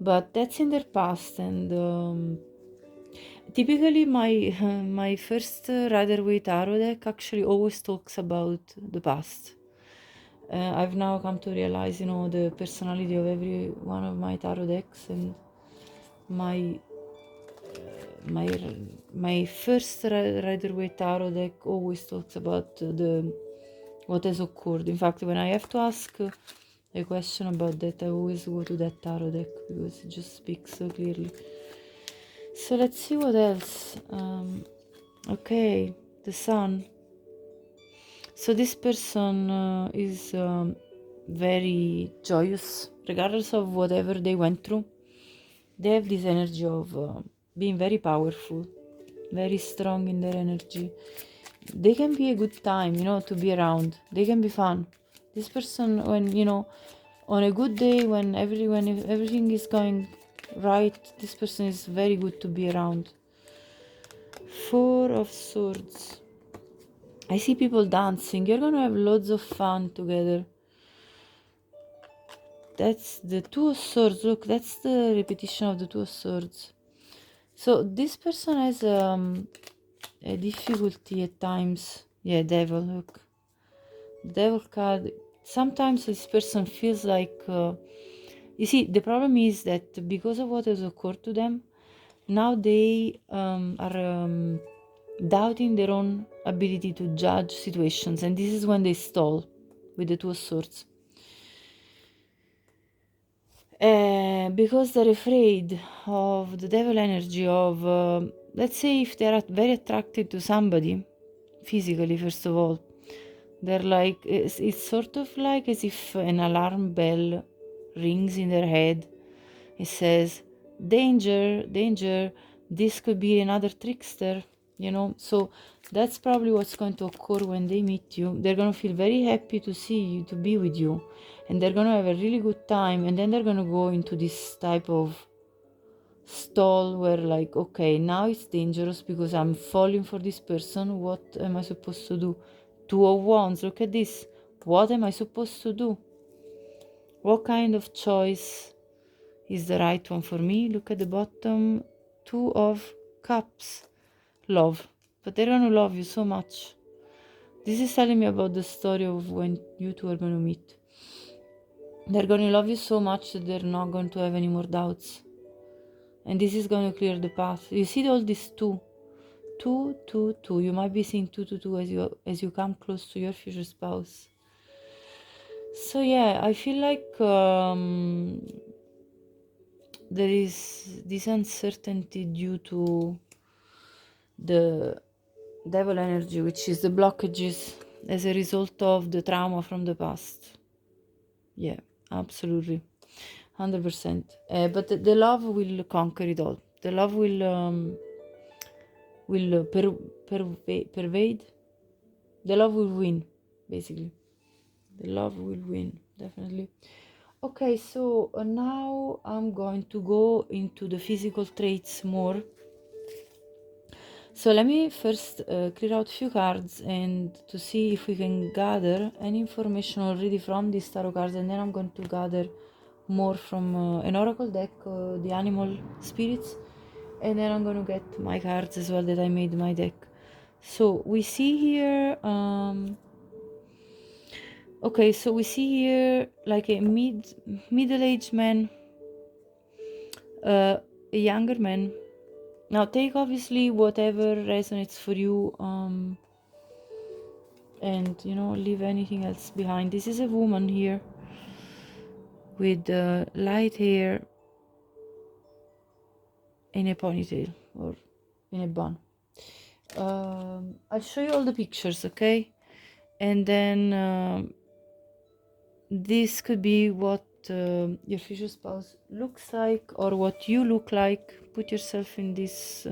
S1: But that's in their past, and typically my first Rider-Waite Tarot deck actually always talks about the past. I've now come to realize, the personality of every one of my tarot decks, and my first Rider-Waite Tarot deck always talks about what has occurred. In fact, when I have to ask a question about that, I always go to that tarot deck because it just speaks so clearly. So let's see what else. Okay, the Sun. So this person is very joyous, regardless of whatever they went through. They have this energy of being very powerful, very strong in their energy. They can be a good time, to be around. They can be fun. This person, when, on a good day, when everything is going right? This person is very good to be around. 4 of Swords. I see people dancing. You're gonna have loads of fun together. That's the 2 of Swords. Look, that's the repetition of the 2 of Swords. So this person has a difficulty at times. Yeah, Devil, look. Devil card. Sometimes this person feels like... you see, the problem is that because of what has occurred to them, now they are doubting their own ability to judge situations. And this is when they stall with the 2 of Swords. Because they're afraid of the devil energy of, let's say, if they're very attracted to somebody, physically, first of all, they're like, it's sort of like as if an alarm bell rings in their head. It says, danger, danger, this could be another trickster, you know. So that's probably what's going to occur when they meet you. They're going to feel very happy to see you, to be with you, and they're going to have a really good time, and then they're going to go into this type of stall where, like, okay, now it's dangerous because I'm falling for this person. What am I supposed to do? 2 of Wands, look at this. What am I supposed to do? What kind of choice is the right one for me? Look at the bottom. 2 of Cups. Love. But they're gonna love you so much. This is telling me about the story of when you two are gonna meet. They're gonna love you so much that they're not going to have any more doubts. And this is gonna clear the path. You see all these 2. 2, 2, 2. You might be seeing 2, 2, 2 as you come close to your future spouse. So yeah, I feel like there is this uncertainty due to the devil energy, which is the blockages as a result of the trauma from the past. Yeah, absolutely, 100%. But the love will conquer it all. The love will pervade. The love will win, basically. The love will win, definitely. Okay, so now I'm going to go into the physical traits more. So let me first clear out a few cards and to see if we can gather any information already from these tarot cards, and then I'm going to gather more from an oracle deck, the animal spirits, and then I'm going to get my cards as well that I made my deck. So we see here okay, so we see here like a middle-aged man, a younger man. Now take obviously whatever resonates for you, and you know, leave anything else behind. This is a woman here with light hair in a ponytail or in a bun. I'll show you all the pictures, okay? And then this could be what your future spouse looks like, or what you look like. Put yourself in this,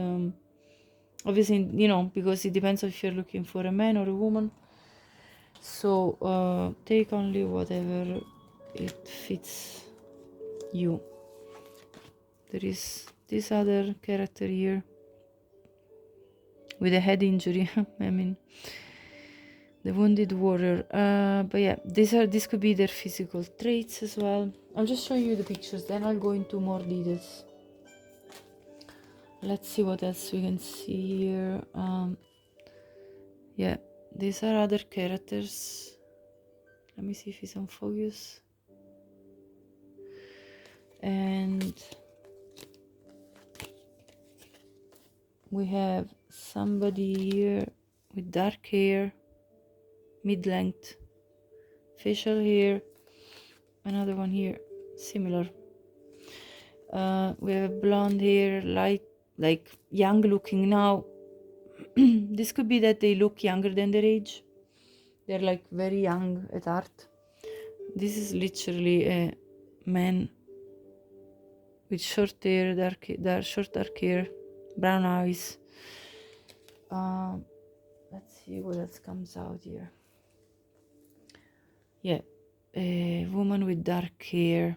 S1: obviously, you know, because it depends if you're looking for a man or a woman. So take only whatever it fits you. There is this other character here with a head injury. I mean, the wounded warrior. But yeah, this could be their physical traits as well. I'll just show you the pictures, then I'll go into more details. Let's see what else we can see here. Yeah, these are other characters. Let me see if it's on focus. And we have somebody here with dark hair, mid-length facial hair. Another one here, similar. We have blonde hair, light, like young looking. Now this could be that they look younger than their age. They're like very young at heart. This is literally a man with short hair, short dark hair, brown eyes. Let's see what else comes out here. Yeah, a woman with dark hair.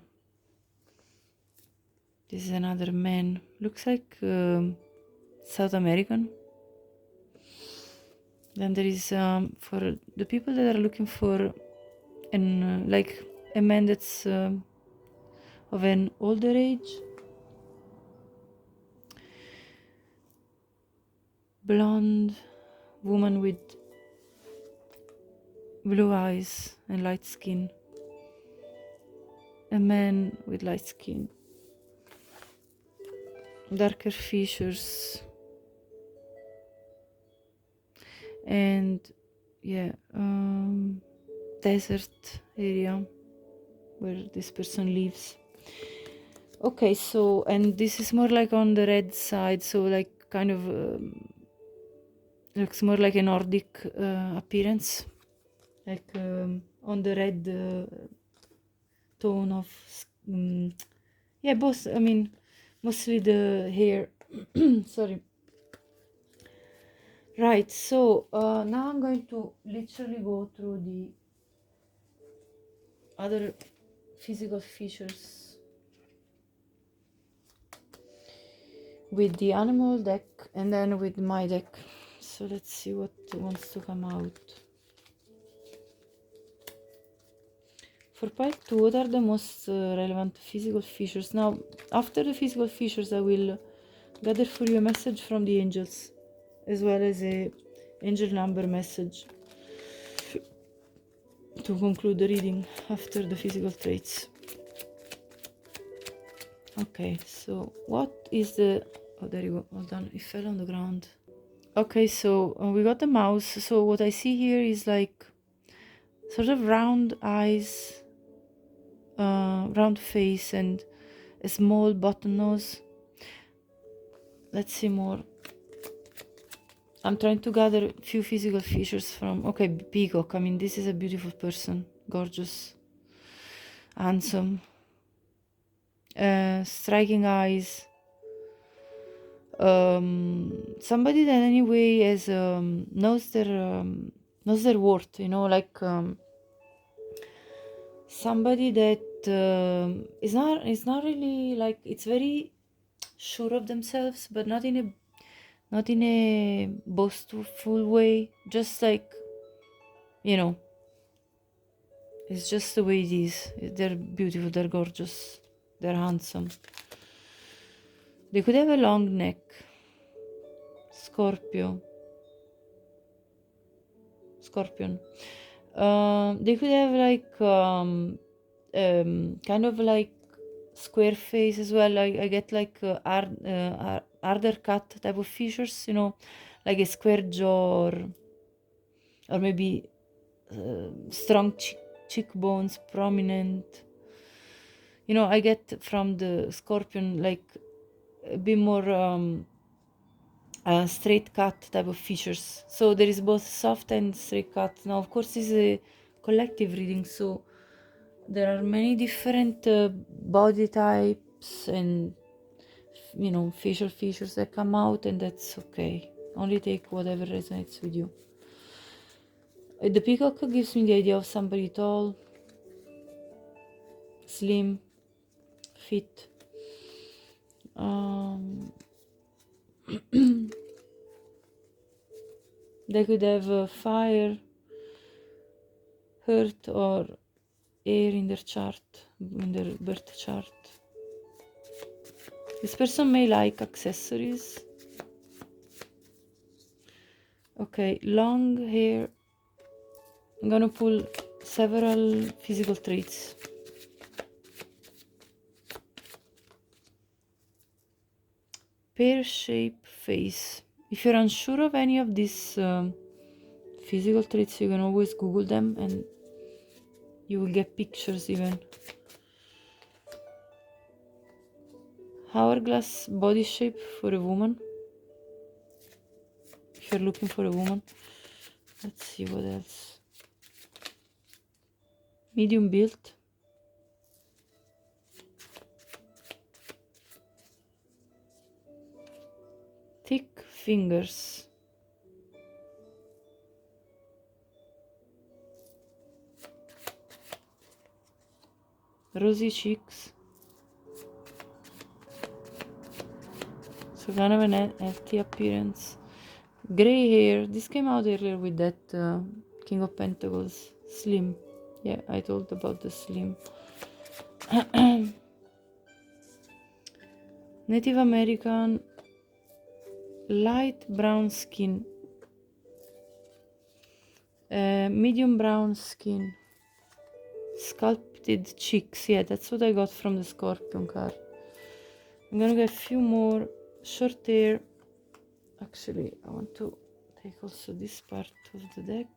S1: This is another man. Looks like South American. Then there is for the people that are looking for an like a man that's of an older age. Blonde woman with blue eyes and light skin. A man with light skin. Darker features. And yeah, desert area where this person lives. Okay, so, and this is more like on the red side, so like kind of looks more like a Nordic appearance, like on the red tone of yeah, both, I mean mostly the hair. Sorry. Right, so now I'm going to literally go through the other physical features with the animal deck and then with my deck. So let's see what wants to come out. For pile 2, what are the most relevant physical features? Now, after the physical features, I will gather for you a message from the angels, as well as a angel number message to conclude the reading after the physical traits. Okay, so what is the... Oh, there you go. Hold on, it fell on the ground. Okay, so we got the mouse. So what I see here is like sort of round eyes, round face, and a small button nose. Let's see more. I'm trying to gather a few physical features from... Okay, peacock. I mean, this is a beautiful person. Gorgeous. Handsome. Striking eyes. Somebody that anyway has knows their worth, you know, like somebody that is not really like, it's very sure of themselves, but not in a boastful way, just like, you know, it's just the way it is. They're beautiful, they're gorgeous, they're handsome. They could have a long neck. Scorpion. They could have like kind of like square face as well. I get like harder cut type of features, you know, like a square jaw, or maybe strong cheekbones, prominent. You know, I get from the scorpion like a bit more straight cut type of features. So there is both soft and straight cut. Now, of course, this is a collective reading, so there are many different body types and, you know, facial features that come out, and that's okay. Only take whatever resonates with you. The peacock gives me the idea of somebody tall, slim, fit. They could have fire, earth, or air in their chart, in their birth chart. This person may like accessories. Okay, long hair. I'm gonna pull several physical traits. Pear-shaped face. If you're unsure of any of these physical traits, you can always Google them and you will get pictures even. Hourglass body shape for a woman. If you're looking for a woman. Let's see what else. Medium build. Thick fingers. Rosy cheeks. So kind of an healthy appearance. Gray hair. This came out earlier with that King of Pentacles. Slim. Yeah, I told about the slim. Native American. Light brown skin. Medium brown skin. Sculpted cheeks. Yeah, that's what I got from the Scorpion card. I'm gonna get a few more. Short hair. Actually, I want to take also this part of the deck.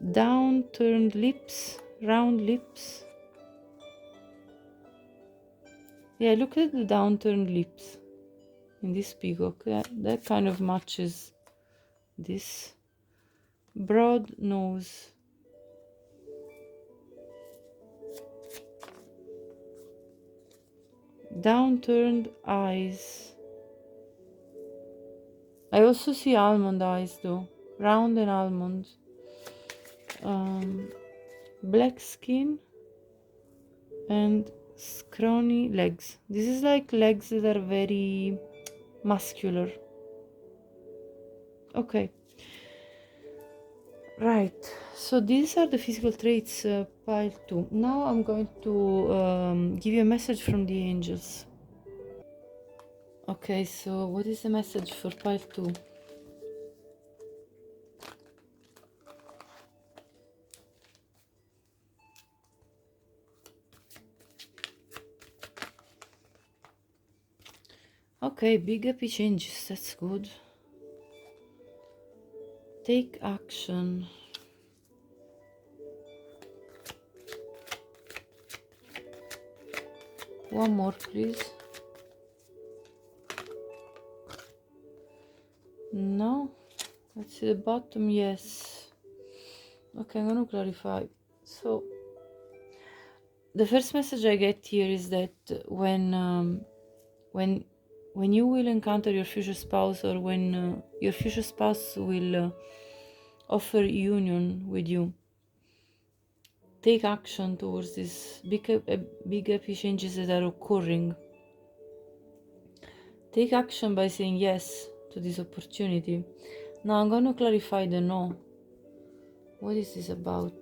S1: Downturned lips, round lips. Yeah, look at the downturned lips in this peacock. Yeah, that kind of matches this. Broad nose. Downturned eyes. I also see almond eyes though. Round and almond. Black skin. And scrawny legs. This is like legs that are very muscular. Okay. Right. So these are the physical traits, pile 2. Now I'm going to give you a message from the angels. Okay, so what is the message for pile 2? Okay, big happy changes. That's good. Take action. One more, please. No. Let's see the bottom. Yes. Okay, I'm gonna clarify. So the first message I get here is that when you will encounter your future spouse, or when your future spouse will offer union with you, take action towards these big happy changes that are occurring. Take action by saying yes to this opportunity. Now I'm going to clarify the no. What is this about?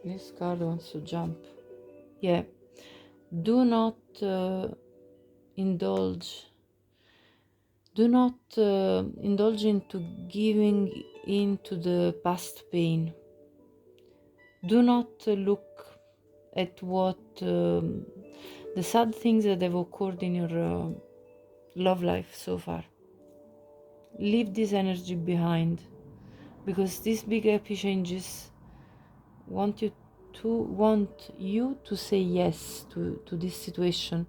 S1: This card wants to jump. Yeah. Do not indulge. Do not indulge into giving into the past pain. Do not look at what the sad things that have occurred in your love life so far. Leave this energy behind, because these big happy changes want you to say yes to this situation.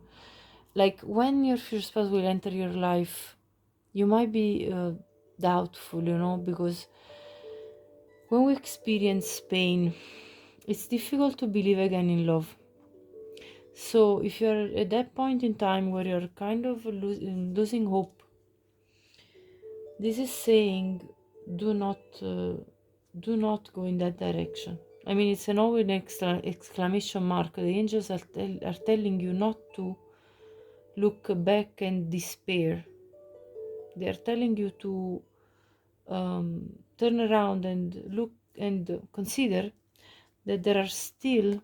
S1: Like when your future spouse will enter your life, you might be doubtful, because when we experience pain, it's difficult to believe again in love. So if you're at that point in time where you're kind of losing hope, this is saying do not go in that direction. I mean, it's an all with an exclamation mark. The angels are telling you not to look back and despair. They are telling you to turn around and look and consider that there are still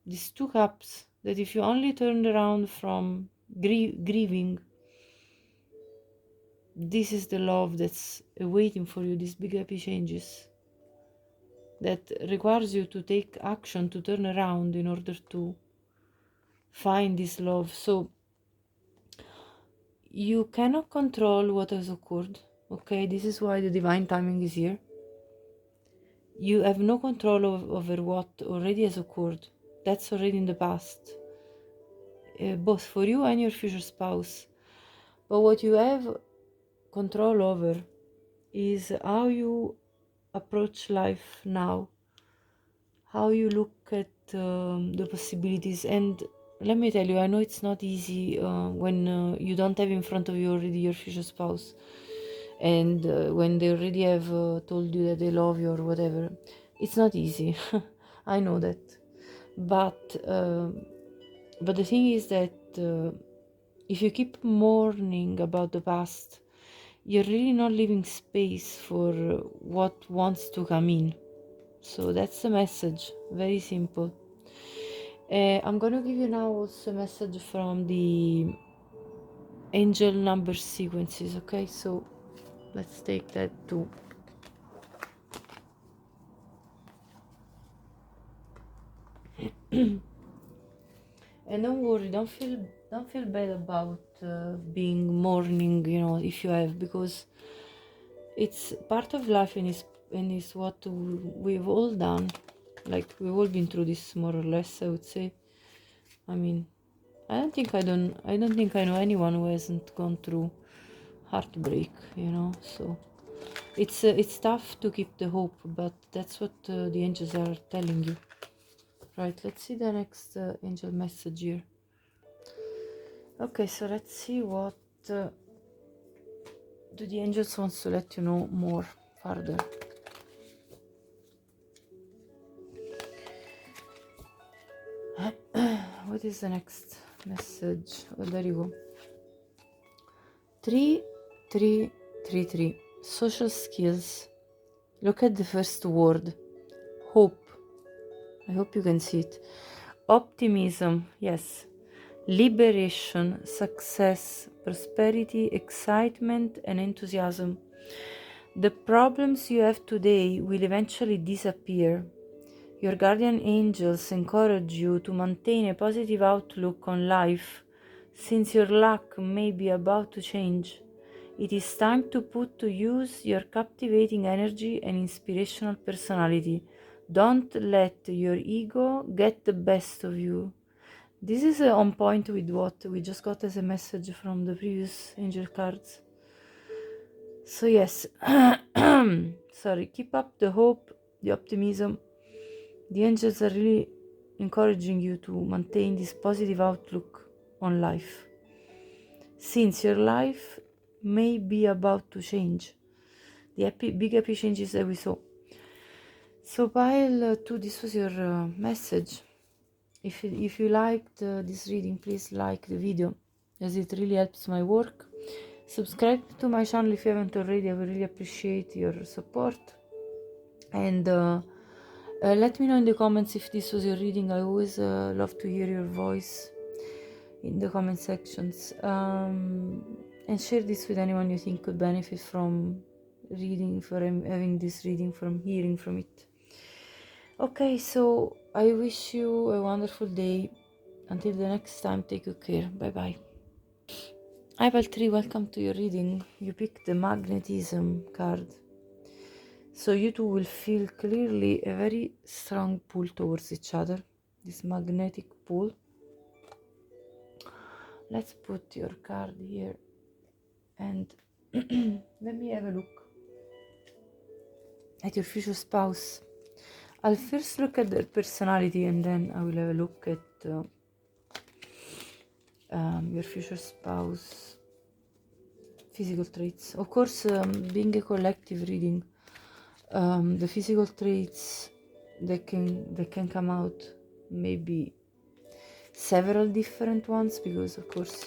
S1: these two cups, that if you only turn around from grieving, this is the love that's waiting for you, these big happy changes that requires you to take action, to turn around in order to find this love. So you cannot control what has occurred, okay? This is why the divine timing is here. You have no control over what already has occurred. That's already in the past, both for you and your future spouse. But what you have control over is how you approach life now, how you look at the possibilities. And let me tell you, I know it's not easy when you don't have in front of you already your future spouse, and when they already have told you that they love you or whatever. It's not easy. I know that, but the thing is that if you keep mourning about the past, you're really not leaving space for what wants to come in. So that's the message, very simple. I'm gonna give you now also a message from the angel number sequences, okay? So let's take that too. And don't worry, don't feel bad about being mourning, you know, if you have, because it's part of life, and it's what we've all done. Like, we've all been through this, more or less, I would say. I mean, I don't think I know anyone who hasn't gone through heartbreak, you know. So it's tough to keep the hope, but that's what the angels are telling you. Right, let's see the next angel message here. Okay, so let's see what do the angels wants to let you know more further. What is the next message? Oh, there you go. 3333. Social skills. Look at the first word. Hope. I hope you can see it. Optimism. Yes. Liberation, success, prosperity, excitement, and enthusiasm. The problems you have today will eventually disappear. Your guardian angels encourage you to maintain a positive outlook on life, since your luck may be about to change. It is time to put to use your captivating energy and inspirational personality. Don't let your ego get the best of you. This is on point with what we just got as a message from the previous angel cards. So yes, sorry, keep up the hope, the optimism. The angels are really encouraging you to maintain this positive outlook on life, since your life may be about to change. The big happy changes that we saw. So pile 2, this was your message. If you liked this reading, please like the video, as it really helps my work. Subscribe to my channel if you haven't already. I would really appreciate your support. And let me know in the comments if this was your reading. I always love to hear your voice in the comment sections. And share this with anyone you think could benefit from having this reading, from hearing from it. Okay, so I wish you a wonderful day. Until the next time, take good care. Bye bye. Apple 3, welcome to your reading. You picked the magnetism card. So you two will feel clearly a very strong pull towards each other. This magnetic pull. Let's put your card here and let me have a look at your future spouse. I'll first look at their personality, and then I will have a look at your future spouse physical traits. Of course, being a collective reading, the physical traits that can come out maybe several different ones, because of course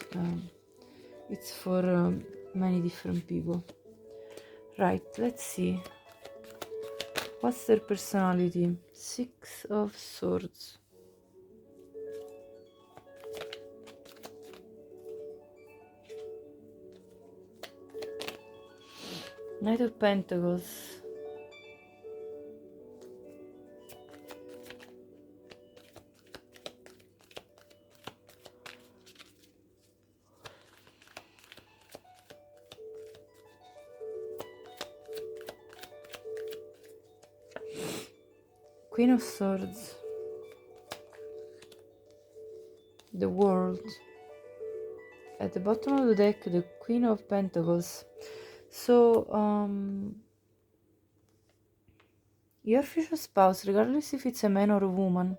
S1: it's for many different people. Right, let's see. What's their personality? 6 of Swords. Knight of Pentacles. Queen of Swords. The World. At the bottom of the deck, the Queen of Pentacles. So, your future spouse, regardless if it's a man or a woman,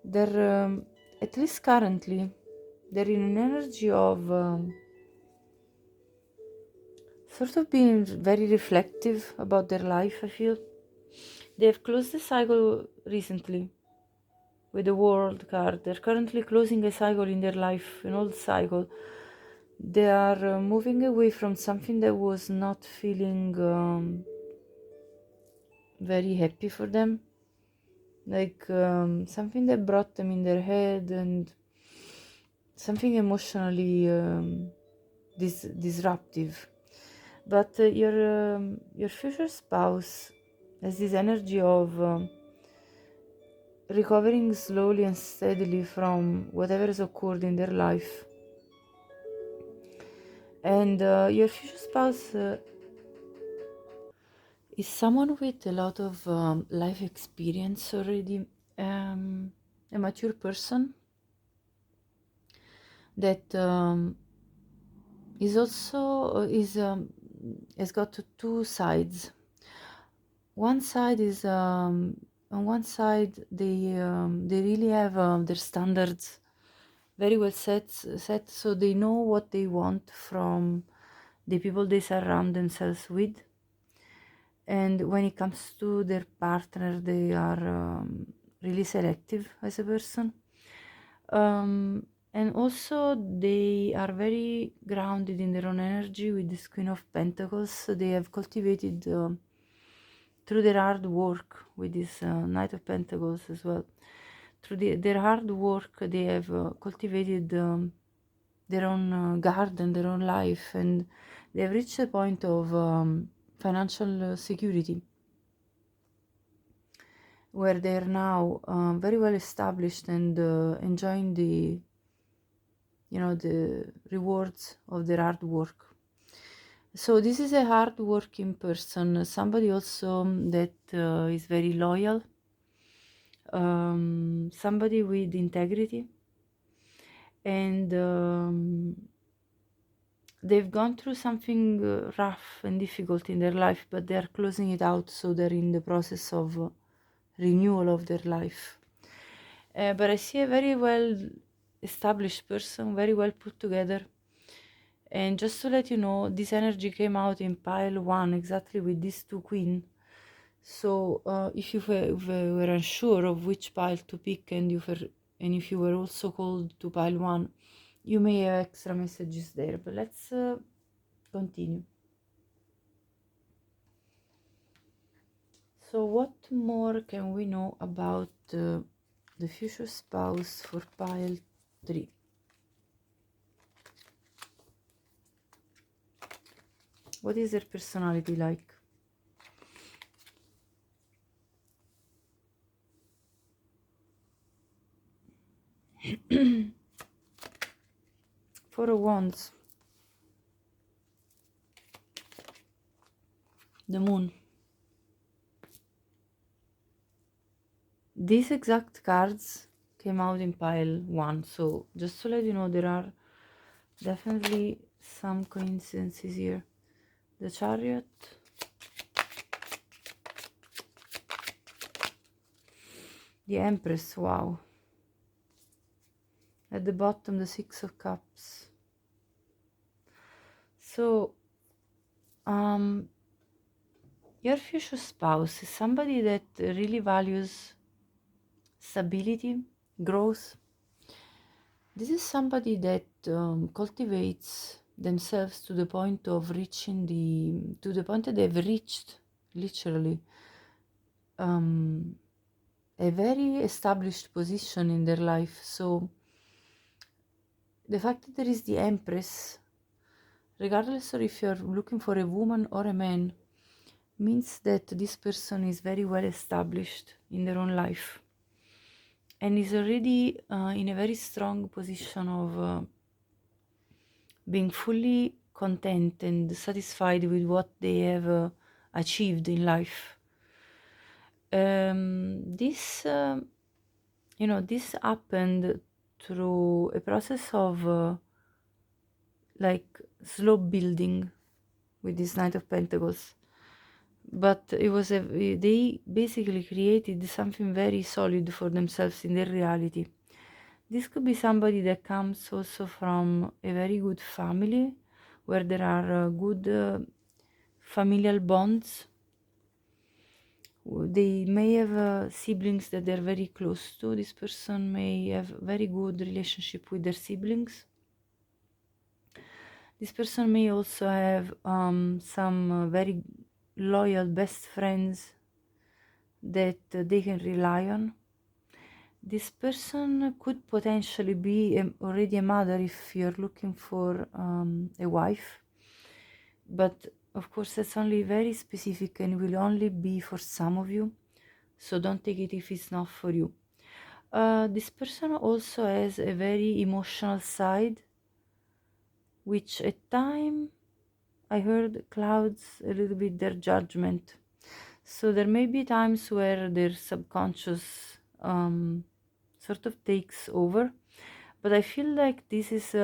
S1: they're at least currently, they're in an energy of sort of being very reflective about their life, I feel. They have closed the cycle recently with the World card. They're currently closing a cycle in their life, an old cycle. They are moving away from something that was not feeling very happy for them, like something that brought them in their head, and something emotionally disruptive. But your future spouse has this energy of recovering slowly and steadily from whatever has occurred in their life. And your future spouse is someone with a lot of life experience already, a mature person that is also has got two sides. One side is on one side they really have their standards very well set, so they know what they want from the people they surround themselves with. And when it comes to their partner, they are really selective as a person. And also they are very grounded in their own energy with this Queen of Pentacles. So they have cultivated through their hard work with this Knight of Pentacles as well. Through their hard work, they have cultivated their own garden, their own life, and they have reached a point of financial security, where they are now very well established and enjoying the rewards of their hard work. So this is a hard working person, somebody also that is very loyal, somebody with integrity, and they've gone through something rough and difficult in their life, but they're closing it out, so they're in the process of renewal of their life. But I see a very well established person, very well put together. And just to let you know, this energy came out in pile 1 exactly with these two queens. So if you were unsure of which pile to pick, and if you were also called to pile 1, you may have extra messages there. But let's continue. So what more can we know about the future spouse for pile 3? What is their personality like? Four of Wands. The Moon. These exact cards came out in pile 1, so just to let you know, there are definitely some coincidences here. The Chariot, the Empress, wow. At the bottom, the Six of Cups. So, your future spouse is somebody that really values stability, growth. This is somebody that cultivates themselves to the point of reaching to the point that they've reached, literally, a very established position in their life. So the fact that there is the Empress, regardless of if you're looking for a woman or a man, means that this person is very well established in their own life and is already in a very strong position of being fully content and satisfied with what they have achieved in life. This happened through a process of like slow building with this Knight of Pentacles, but they basically created something very solid for themselves in their reality. This could be somebody that comes also from a very good family, where there are good familial bonds. They may have siblings that they're very close to. This person may have very good relationship with their siblings. This person may also have some very loyal best friends that they can rely on. This person could potentially be already a mother if you're looking for a wife, but of course that's only very specific and will only be for some of you, so don't take it if it's not for you. This person also has a very emotional side, which at time I heard clouds a little bit their judgment. So there may be times where their subconscious sort of takes over, but I feel like this is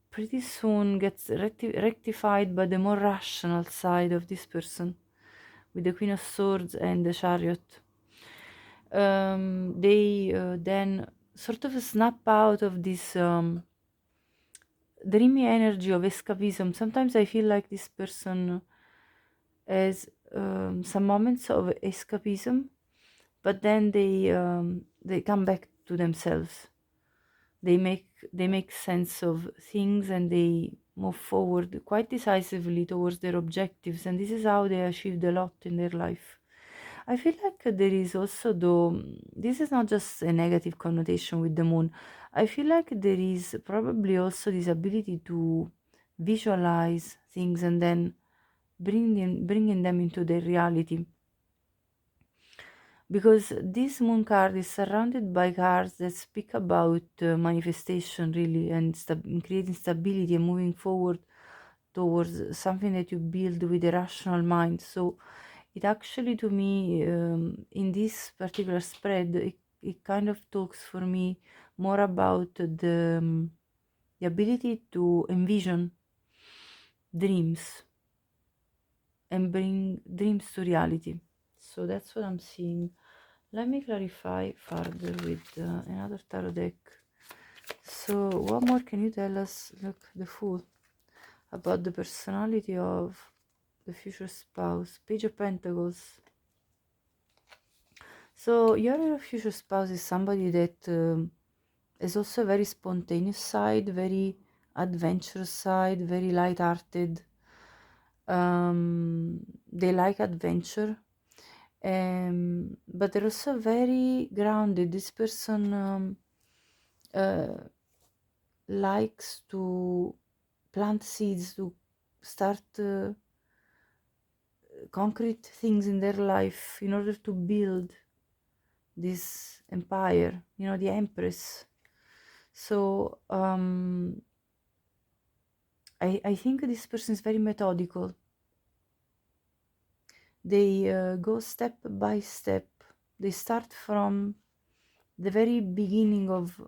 S1: pretty soon gets rectified by the more rational side of this person, with the Queen of Swords and the Chariot. They then sort of snap out of this dreamy energy of escapism. Sometimes I feel like this person has some moments of escapism, but then they come back to themselves. They make sense of things and they move forward quite decisively towards their objectives, and this is how they achieved a lot in their life. I feel like there is also, though, this is not just a negative connotation with the moon. I feel like there is probably also this ability to visualize things and then bringing them into their reality. Because this moon card is surrounded by cards that speak about manifestation, really, and creating stability and moving forward towards something that you build with a rational mind. So it actually, to me, in this particular spread, it kind of talks for me more about the ability to envision dreams and bring dreams to reality. So that's what I'm seeing. Let me clarify further with another tarot deck. So what more can you tell us, look, the Fool, about the personality of the future spouse? Page of Pentacles. So your future spouse is somebody that is also a very spontaneous side, very adventurous side, very light-hearted. They like adventure, but they're also very grounded. This person likes to plant seeds, to start concrete things in their life in order to build this empire, you know, the Empress. So I think this person is very methodical. They go step by step. They start from the very beginning of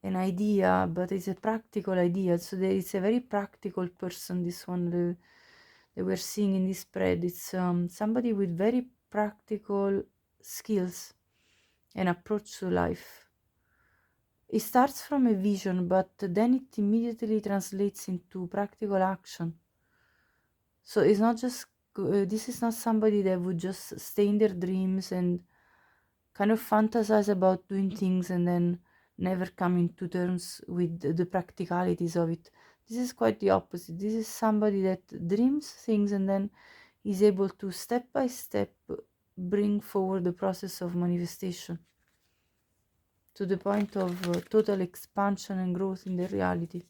S1: an idea, but it's a practical idea. So it's a very practical person, this one that we're seeing in this spread. It's somebody with very practical skills and approach to life. It starts from a vision, but then it immediately translates into practical action. So it's not just, this is not somebody that would just stay in their dreams and kind of fantasize about doing things and then never come into terms with the practicalities of it. This is quite the opposite. This is somebody that dreams things and then is able to step by step bring forward the process of manifestation to the point of total expansion and growth in the reality.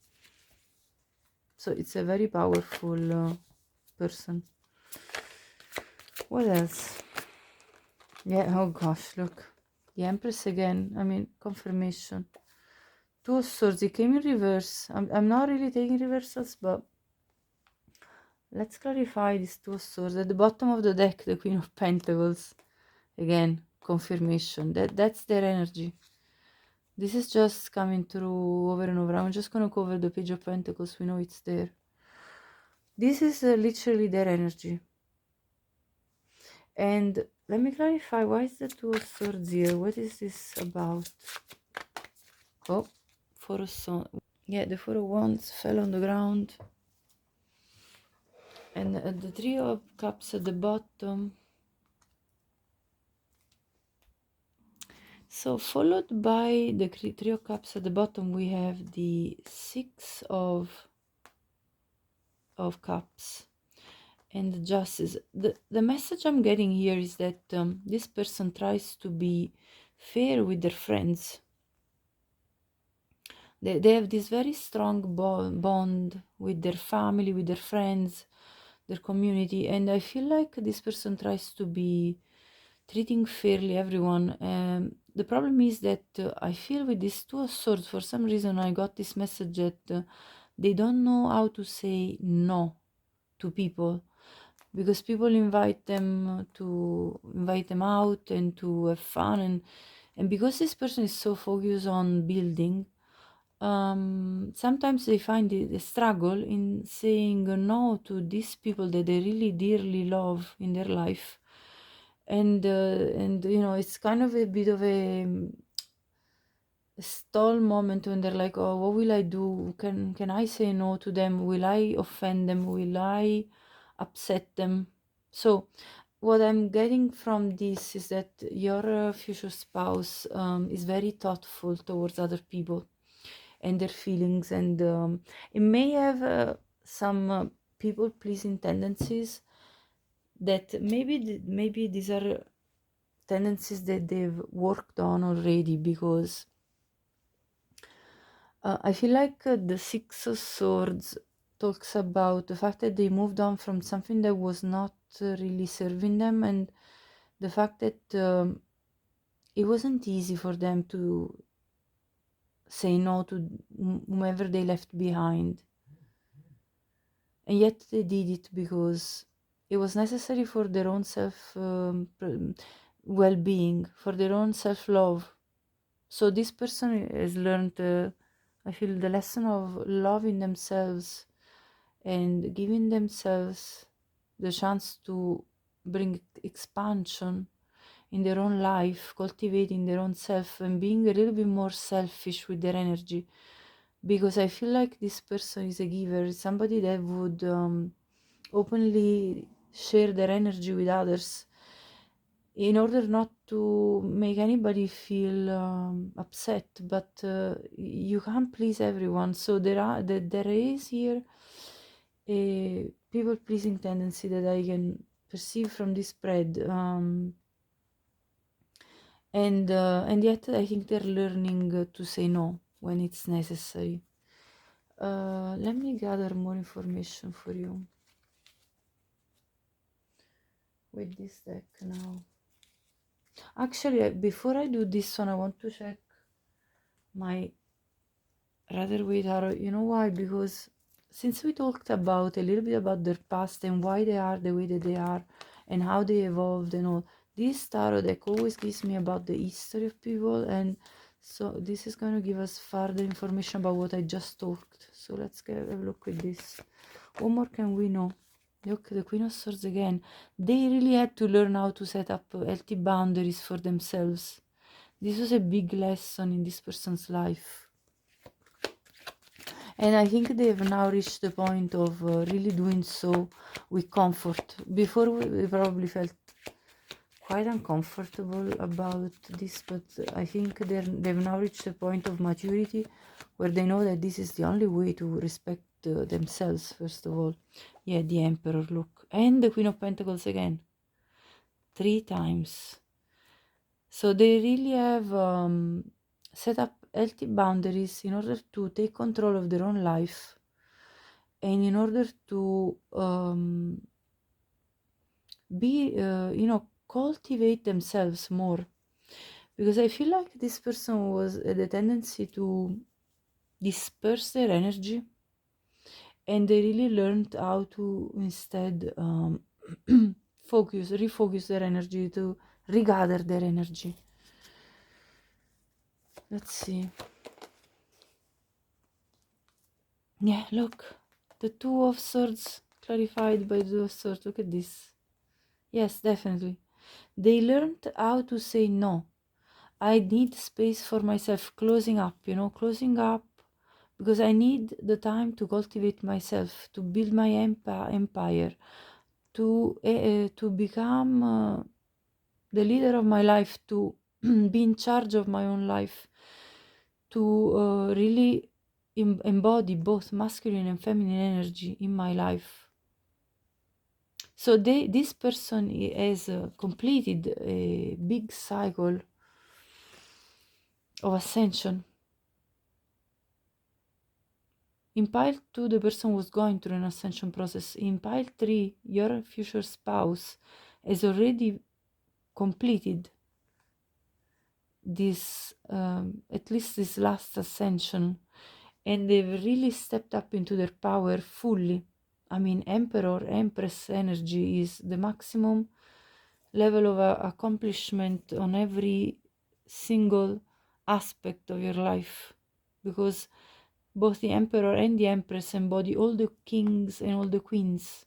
S1: So it's a very powerful person. What else? Yeah, oh gosh, look. The Empress again. I mean, confirmation. Two of Swords. It came in reverse. I'm not really taking reversals, but let's clarify this Two of Swords. At the bottom of the deck, the Queen of Pentacles. Again, confirmation. That's their energy. This is just coming through over and over. I'm just going to cover the Page of Pentacles. We know it's there. This is literally their energy. And let me clarify, why is the Two of Swords here? What is this about? Oh, Four of Swords. Yeah, the Four of Wands fell on the ground. And the Three of Cups at the bottom. So followed by the Three of Cups at the bottom, we have the Six of Cups and the Justice. The message I'm getting here is that this person tries to be fair with their friends. They have this very strong bond with their family, with their friends, their community, and I feel like this person tries to be treating fairly everyone. The problem is that I feel with these Two of Swords, for some reason I got this message that they don't know how to say no to people, because people invite them out and to have fun, and because this person is so focused on building, sometimes they find it a struggle in saying no to these people that they really dearly love in their life. And you know, it's kind of a bit of a stall moment when they're like, oh, what will I do? Can I say no to them? Will I offend them? Will I upset them? So what I'm getting from this is that your future spouse is very thoughtful towards other people and their feelings, and it may have some people pleasing tendencies that maybe these are tendencies that they've worked on already, because I feel like the Six of Swords talks about the fact that they moved on from something that was not really serving them, and the fact that it wasn't easy for them to say no to whomever they left behind. And yet they did it because it was necessary for their own self well-being, for their own self-love. So this person has learned, I feel, the lesson of loving themselves and giving themselves the chance to bring expansion in their own life, cultivating their own self and being a little bit more selfish with their energy. Because I feel like this person is a giver, somebody that would openly share their energy with others in order not to make anybody feel upset. But you can't please everyone, so there is here a people pleasing tendency that I can perceive from this spread, and yet I think they're learning to say no when it's necessary. Let me gather more information for you with this deck now. Actually, before I do this one, I want to check my Rider-Waite Tarot. You know why? Because since we talked about a little bit about their past and why they are the way that they are and how they evolved and all, this tarot deck always gives me about the history of people, and so this is going to give us further information about what I just talked. So let's have a look with this. What more can we know? Look, the Queen of Swords again. They really had to learn how to set up healthy boundaries for themselves. This was a big lesson in this person's life. And I think they have now reached the point of really doing so with comfort. Before we probably felt quite uncomfortable about this, but I think they've now reached a point of maturity where they know that this is the only way to respect themselves, first of all. Yeah, the Emperor, look. And the Queen of Pentacles again. 3 times. So they really have set up healthy boundaries in order to take control of their own life and in order to cultivate themselves more. Because I feel like this person had a tendency to disperse their energy, and they really learned how to instead refocus their energy, to regather their energy. Let's see. Yeah, look, the Two of Swords clarified by the Two of Swords. Look at this. Yes, definitely. They learned how to say no. I need space for myself, closing up, closing up, because I need the time to cultivate myself, to build my empire, to become the leader of my life, to be in charge of my own life, to really embody both masculine and feminine energy in my life. So this person has completed a big cycle of ascension. In pile 2, the person was going through an ascension process. In pile 3, your future spouse has already completed this, at least this last ascension, and they've really stepped up into their power fully. I mean, Emperor, Empress energy is the maximum level of accomplishment on every single aspect of your life, because both the Emperor and the Empress embody all the kings and all the queens.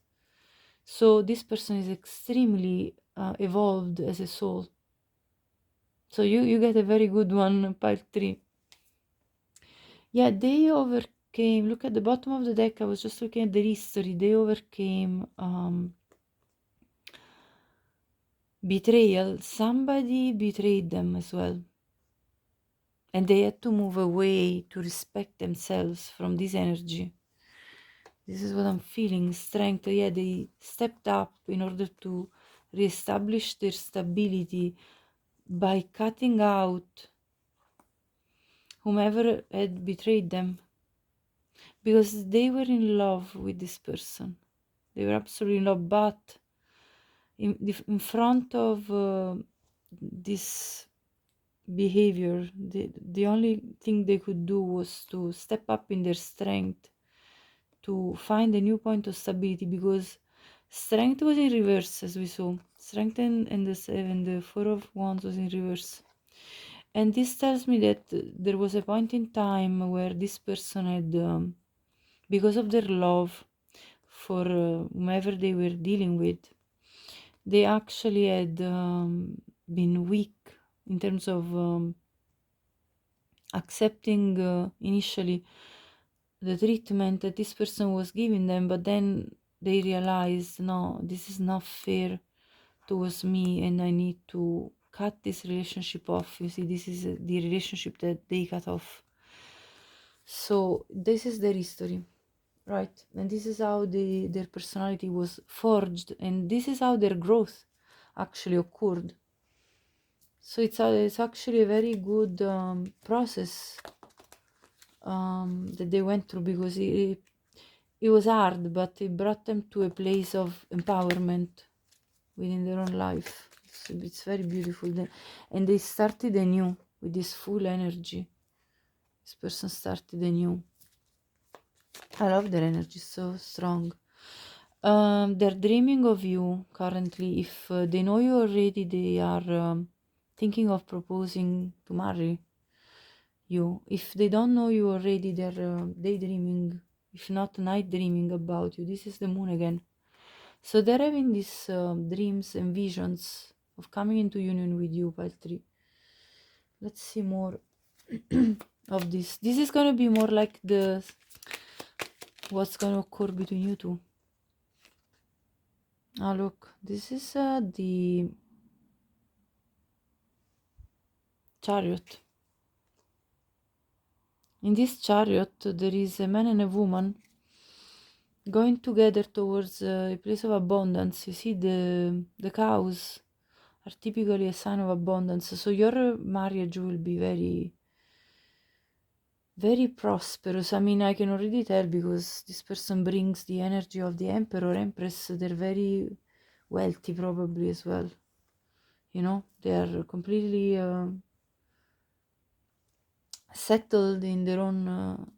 S1: So this person is extremely evolved as a soul. So you get a very good one, pile 3. Yeah, they overcame, look at the bottom of the deck, I was just looking at the history, they overcame betrayal. Somebody betrayed them as well. And they had to move away to respect themselves from this energy. This is what I'm feeling, strength. Yeah, they stepped up in order to reestablish their stability by cutting out whomever had betrayed them, because they were in love with this person. They were absolutely in love, but in front of this behavior, the only thing they could do was to step up in their strength, to find a new point of stability, because strength was in reverse, as we saw. Strength and the 4 of Wands was in reverse. And this tells me that there was a point in time where this person had, because of their love for whomever they were dealing with, they actually had been weak in terms of accepting initially the treatment that this person was giving them, but then they realized, no, this is not fair towards me, and I need to cut this relationship off. You see, this is the relationship that they cut off. So this is their history, right? And this is how their personality was forged, and this is how their growth actually occurred. So it's actually a very good process that they went through, because it was hard, but it brought them to a place of empowerment within their own life. It's very beautiful. And they started anew with this full energy. This person started anew. I love their energy, so strong. They're dreaming of you currently. If they know you already, they are thinking of proposing to marry you. If they don't know you already, they're daydreaming, if not night dreaming about you. This is the moon again. So they're having these dreams and visions of coming into union with you, pile 3. Let's see more of this. This is gonna be more like what's gonna occur between you two. Ah, look, this is the Chariot. In this chariot, there is a man and a woman going together towards a place of abundance. You see, the cows are typically a sign of abundance. So your marriage will be very, very prosperous. I mean, I can already tell, because this person brings the energy of the Emperor, Empress. They're very wealthy, probably, as well. You know, they are completely settled in their own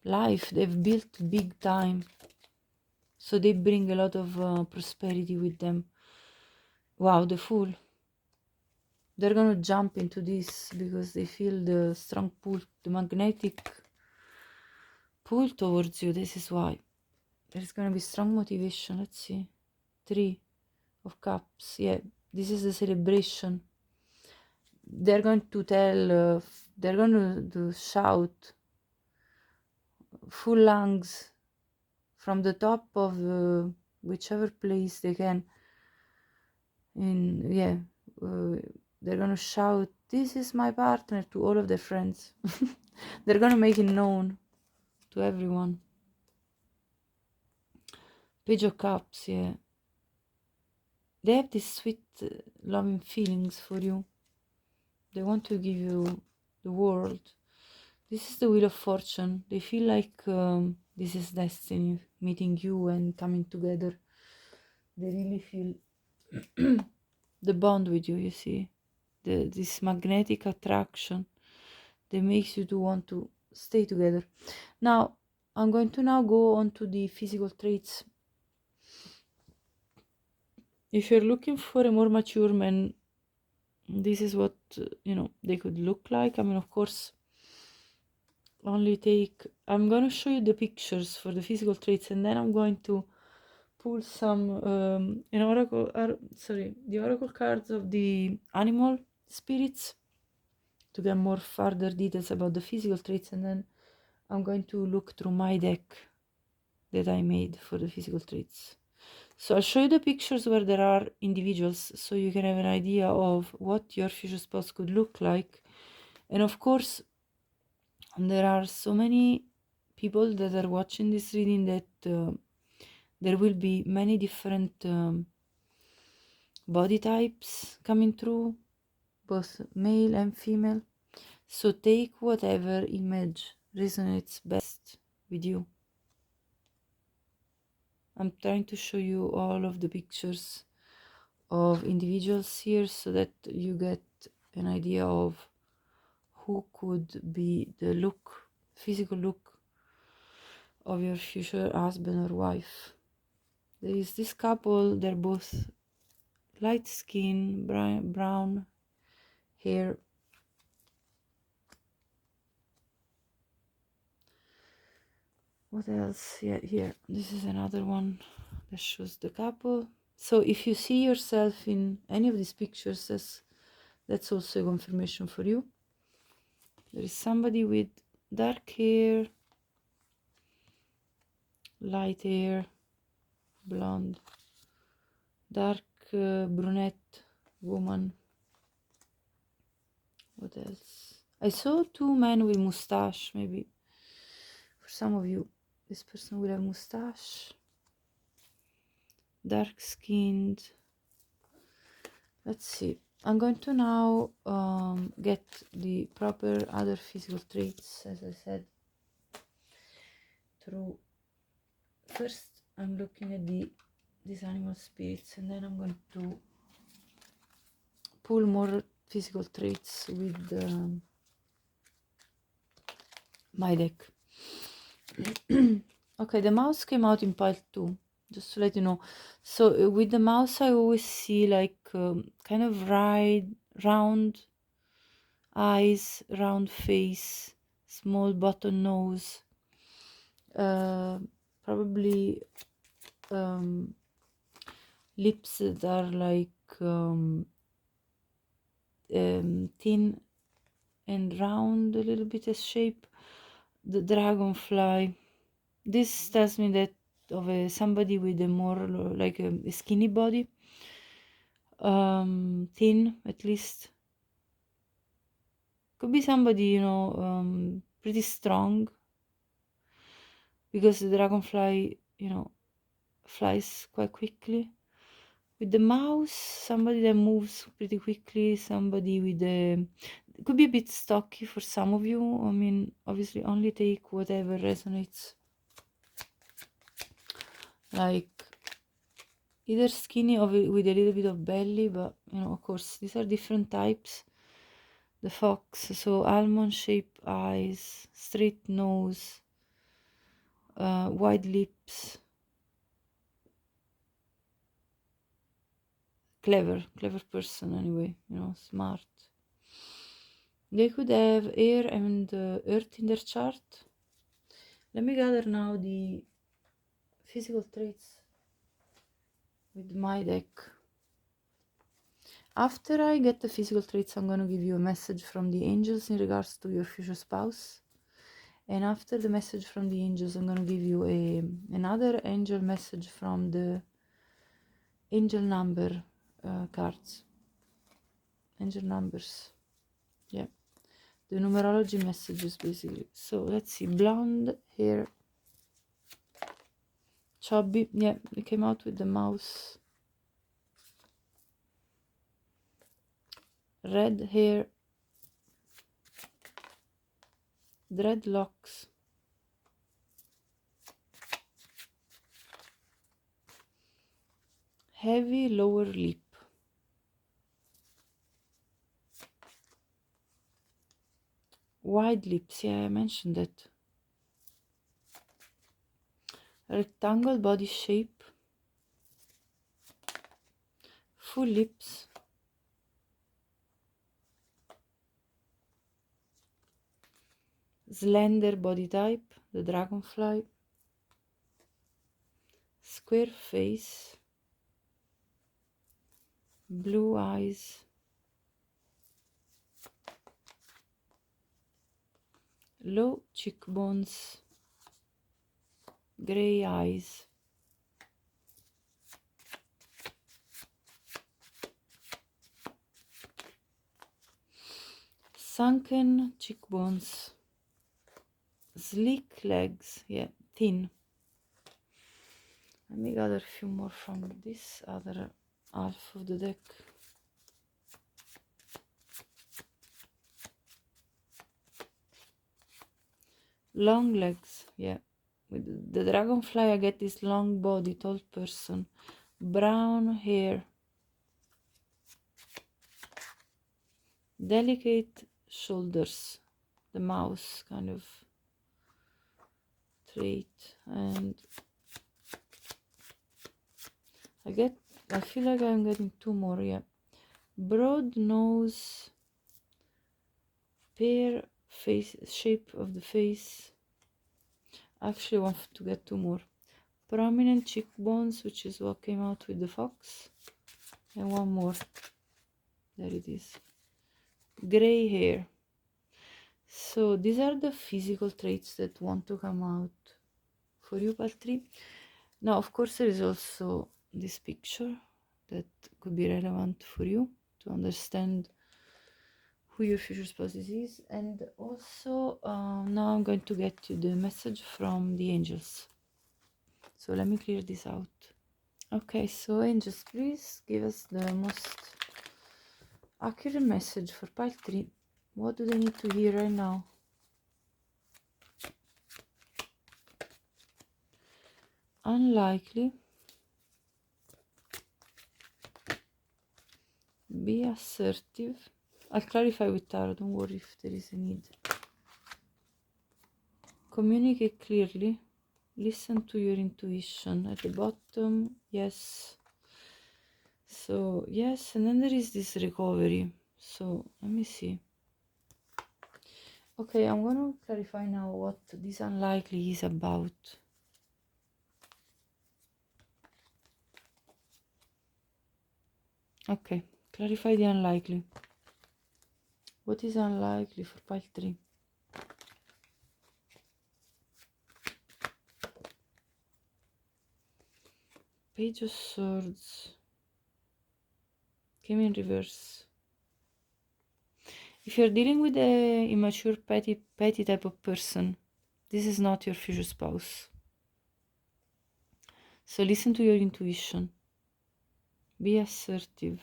S1: life. They've built big time. So they bring a lot of prosperity with them. Wow, the Fool. They're gonna jump into this because they feel the strong pull, the magnetic pull towards you. This is why. There's gonna be strong motivation. Let's see. 3 of Cups. Yeah, this is the celebration. they're going to tell, they're going to shout full lungs from the top of whichever place they can. They're gonna shout, "This is my partner," to all of their friends. They're gonna make it known to everyone. Page of Cups, yeah. They have this sweet, loving feelings for you. They want to give you the world. This is the Wheel of Fortune. They feel like this is destiny, meeting you and coming together. They really feel the bond with you, you see. This magnetic attraction that makes you to want to stay together. Now, I'm going to now go on to the physical traits. If you're looking for a more mature man, this is what, they could look like. I mean, of course, I'm going to show you the pictures for the physical traits, and then I'm going to pull some the oracle cards of the animal spirits to get more further details about the physical traits, and then I'm going to look through my deck that I made for the physical traits. So I'll show you the pictures where there are individuals, so you can have an idea of what your future spouse could look like. And of course, there are so many people that are watching this reading that there will be many different body types coming through, both male and female. So take whatever image resonates best with you. I'm trying to show you all of the pictures of individuals here so that you get an idea of who could be the physical look of your future husband or wife. There is this couple, they're both light skin, brown hair. What else? Yeah, here, this is another one that shows the couple. So if you see yourself in any of these pictures, that's also a confirmation for you. There is somebody with dark hair, light hair, blonde, dark brunette woman. What else? I saw two men with mustache. Maybe for some of you this person will have mustache, dark skinned. Let's see, I'm going to now get the proper other physical traits, as I said, through. First I'm looking at these animal spirits, and then I'm going to pull more physical traits with my deck. Okay, the mouse came out in pile 2, just to let you know. So with the mouse I always see like kind of round eyes, round face, small button nose, probably lips that are like thin and round, a little bit as shape. The dragonfly. This tells me that of somebody with a more like a skinny body, thin at least. Could be somebody, pretty strong, because the dragonfly, flies quite quickly. With the mouse, somebody that moves pretty quickly, somebody with it could be a bit stocky for some of you. I mean, obviously only take whatever resonates. Like either skinny or with a little bit of belly, but of course these are different types. The fox, so almond shaped eyes, straight nose, wide lips, clever person anyway, smart. They could have air and earth in their chart. Let me gather now the physical traits with my deck. After I get the physical traits, I'm going to give you a message from the angels in regards to your future spouse. And after the message from the angels, I'm going to give you another angel message from the angel number cards. Angel numbers. Yeah. The numerology messages, basically. So let's see. Blonde hair. Chubby. Yeah, it came out with the mouse. Red hair. Dreadlocks. Heavy lower lip. Wide lips. Yeah, I mentioned that. Rectangle body shape. Full lips. Slender body type. The dragonfly. Square face. Blue eyes. Low cheekbones. Gray eyes. Sunken cheekbones. Sleek legs. Yeah, thin. Let me gather a few more from this other half of the deck. Long legs. Yeah. With the dragonfly, I get this long body, tall person. Brown hair. Delicate shoulders. The mouse kind of trait. And I feel like I'm getting two more. Yeah. Broad nose. Pear face, shape of the face. Actually, I want to get two more. Prominent cheekbones, which is what came out with the fox. And one more. There it is. Gray hair. So these are the physical traits that want to come out for you, Paltry. Now, of course, there is also this picture that could be relevant for you to understand who your future spouse is. And also, now I'm going to get you the message from the angels. So let me clear this out. Okay, so angels, please give us the most accurate message for pile 3. What do they need to hear right now? Unlikely. Be assertive. I'll clarify with Tara, don't worry if there is a need. Communicate clearly. Listen to your intuition. At the bottom, yes. So, yes, and then there is this recovery. So, let me see. Okay, I'm going to clarify now what this unlikely is about. Okay, clarify the unlikely. What is unlikely for pile 3? Page of Swords. Came in reverse. If you're dealing with a immature, petty type of person, this is not your future spouse. So listen to your intuition. Be assertive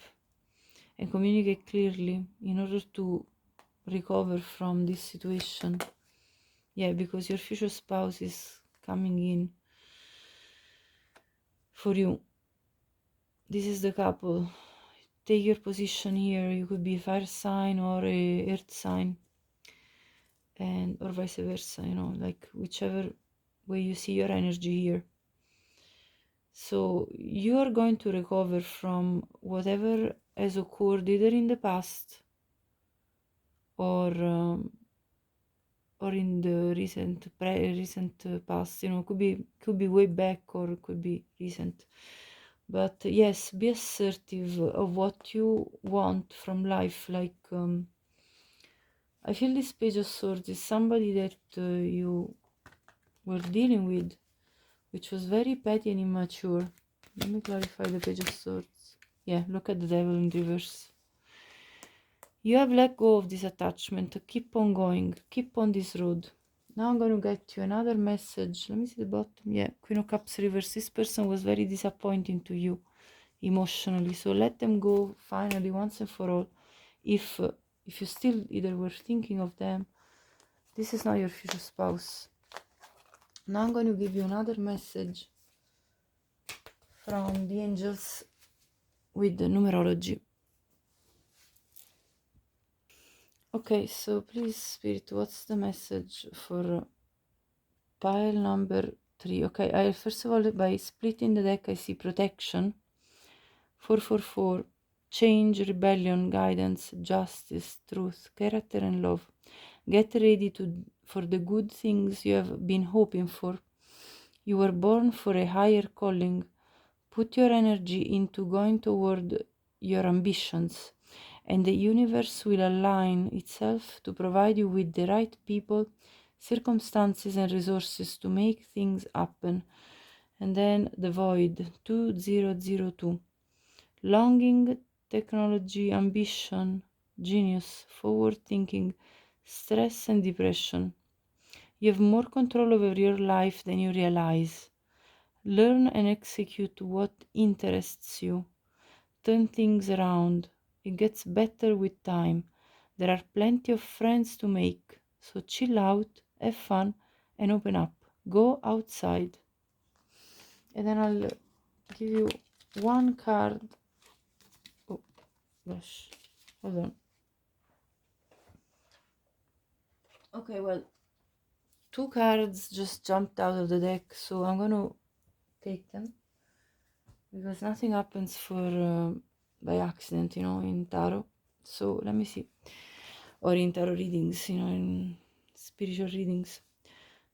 S1: and communicate clearly in order to recover from this situation. Yeah, because your future spouse is coming in for you. This is the couple. Take your position here. You could be a fire sign or a earth sign, and or vice versa, you know, like whichever way you see your energy here. So you are going to recover from whatever has occurred either in the past or in the recent past. You know, could be way back or could be recent. But yes, be assertive of what you want from life. Like, I feel this Page of Swords is somebody that you were dealing with, which was very petty and immature. Let me clarify the Page of Swords. Yeah, look at the Devil in reverse. You have let go of this attachment. Keep on going. Keep on this road. Now I'm going to get you another message. Let me see the bottom. Yeah, Queen of Cups reverse. This person was very disappointing to you emotionally. So let them go finally, once and for all. If you still either were thinking of them, this is not your future spouse. Now I'm going to give you another message from the angels with the numerology. Okay, so please, Spirit, what's the message for pile number 3? Okay, I first of all, by splitting the deck, I see protection. 444, change, rebellion, guidance, justice, truth, character, and love. Get ready for the good things you have been hoping for. You were born for a higher calling. Put your energy into going toward your ambitions, and the universe will align itself to provide you with the right people, circumstances, and resources to make things happen. And then the void, 2002. Longing, technology, ambition, genius, forward thinking, stress, and depression. You have more control over your life than you realize. Learn and execute what interests you. Turn things around. It gets better with time. There are plenty of friends to make, so chill out, have fun, and open up. Go outside. And then I'll give you one card. Oh gosh, hold on. Okay, well, two cards just jumped out of the deck, so I'm gonna take them because nothing happens for by accident, in tarot. So let me see, or in tarot readings, in spiritual readings.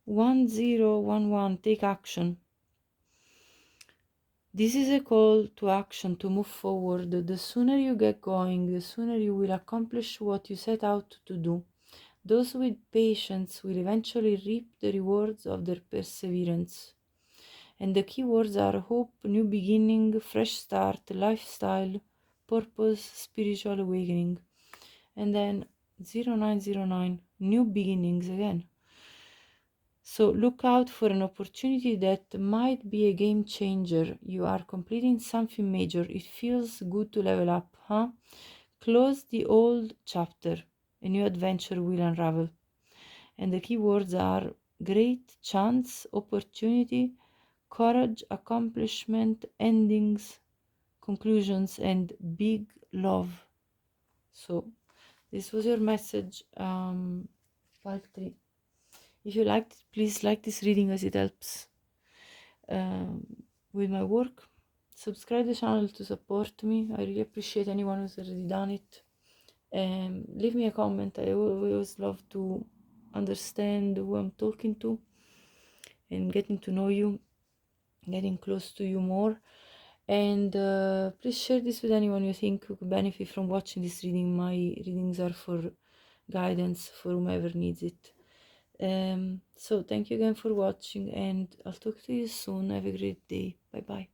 S1: 1011, take action. This is a call to action to move forward. The sooner you get going, the sooner you will accomplish what you set out to do. Those with patience will eventually reap the rewards of their perseverance. And the keywords are hope, new beginning, fresh start, lifestyle, purpose, spiritual awakening. And then 0909, new beginnings again. So look out for an opportunity that might be a game changer. You are completing something major. It feels good to level up, huh? Close the old chapter. A new adventure will unravel. And the keywords are great chance, opportunity, courage, accomplishment, endings, conclusions, and big love. So this was your message, part 3. If you liked it, please like this reading as it helps with my work. Subscribe the channel to support me. I really appreciate anyone who's already done it. Leave me a comment. I always love to understand who I'm talking to and getting to know you, getting close to you more. And please share this with anyone you think who could benefit from watching this reading. My readings are for guidance for whomever needs it. So thank you again for watching, and I'll talk to you soon. Have a great day. Bye bye.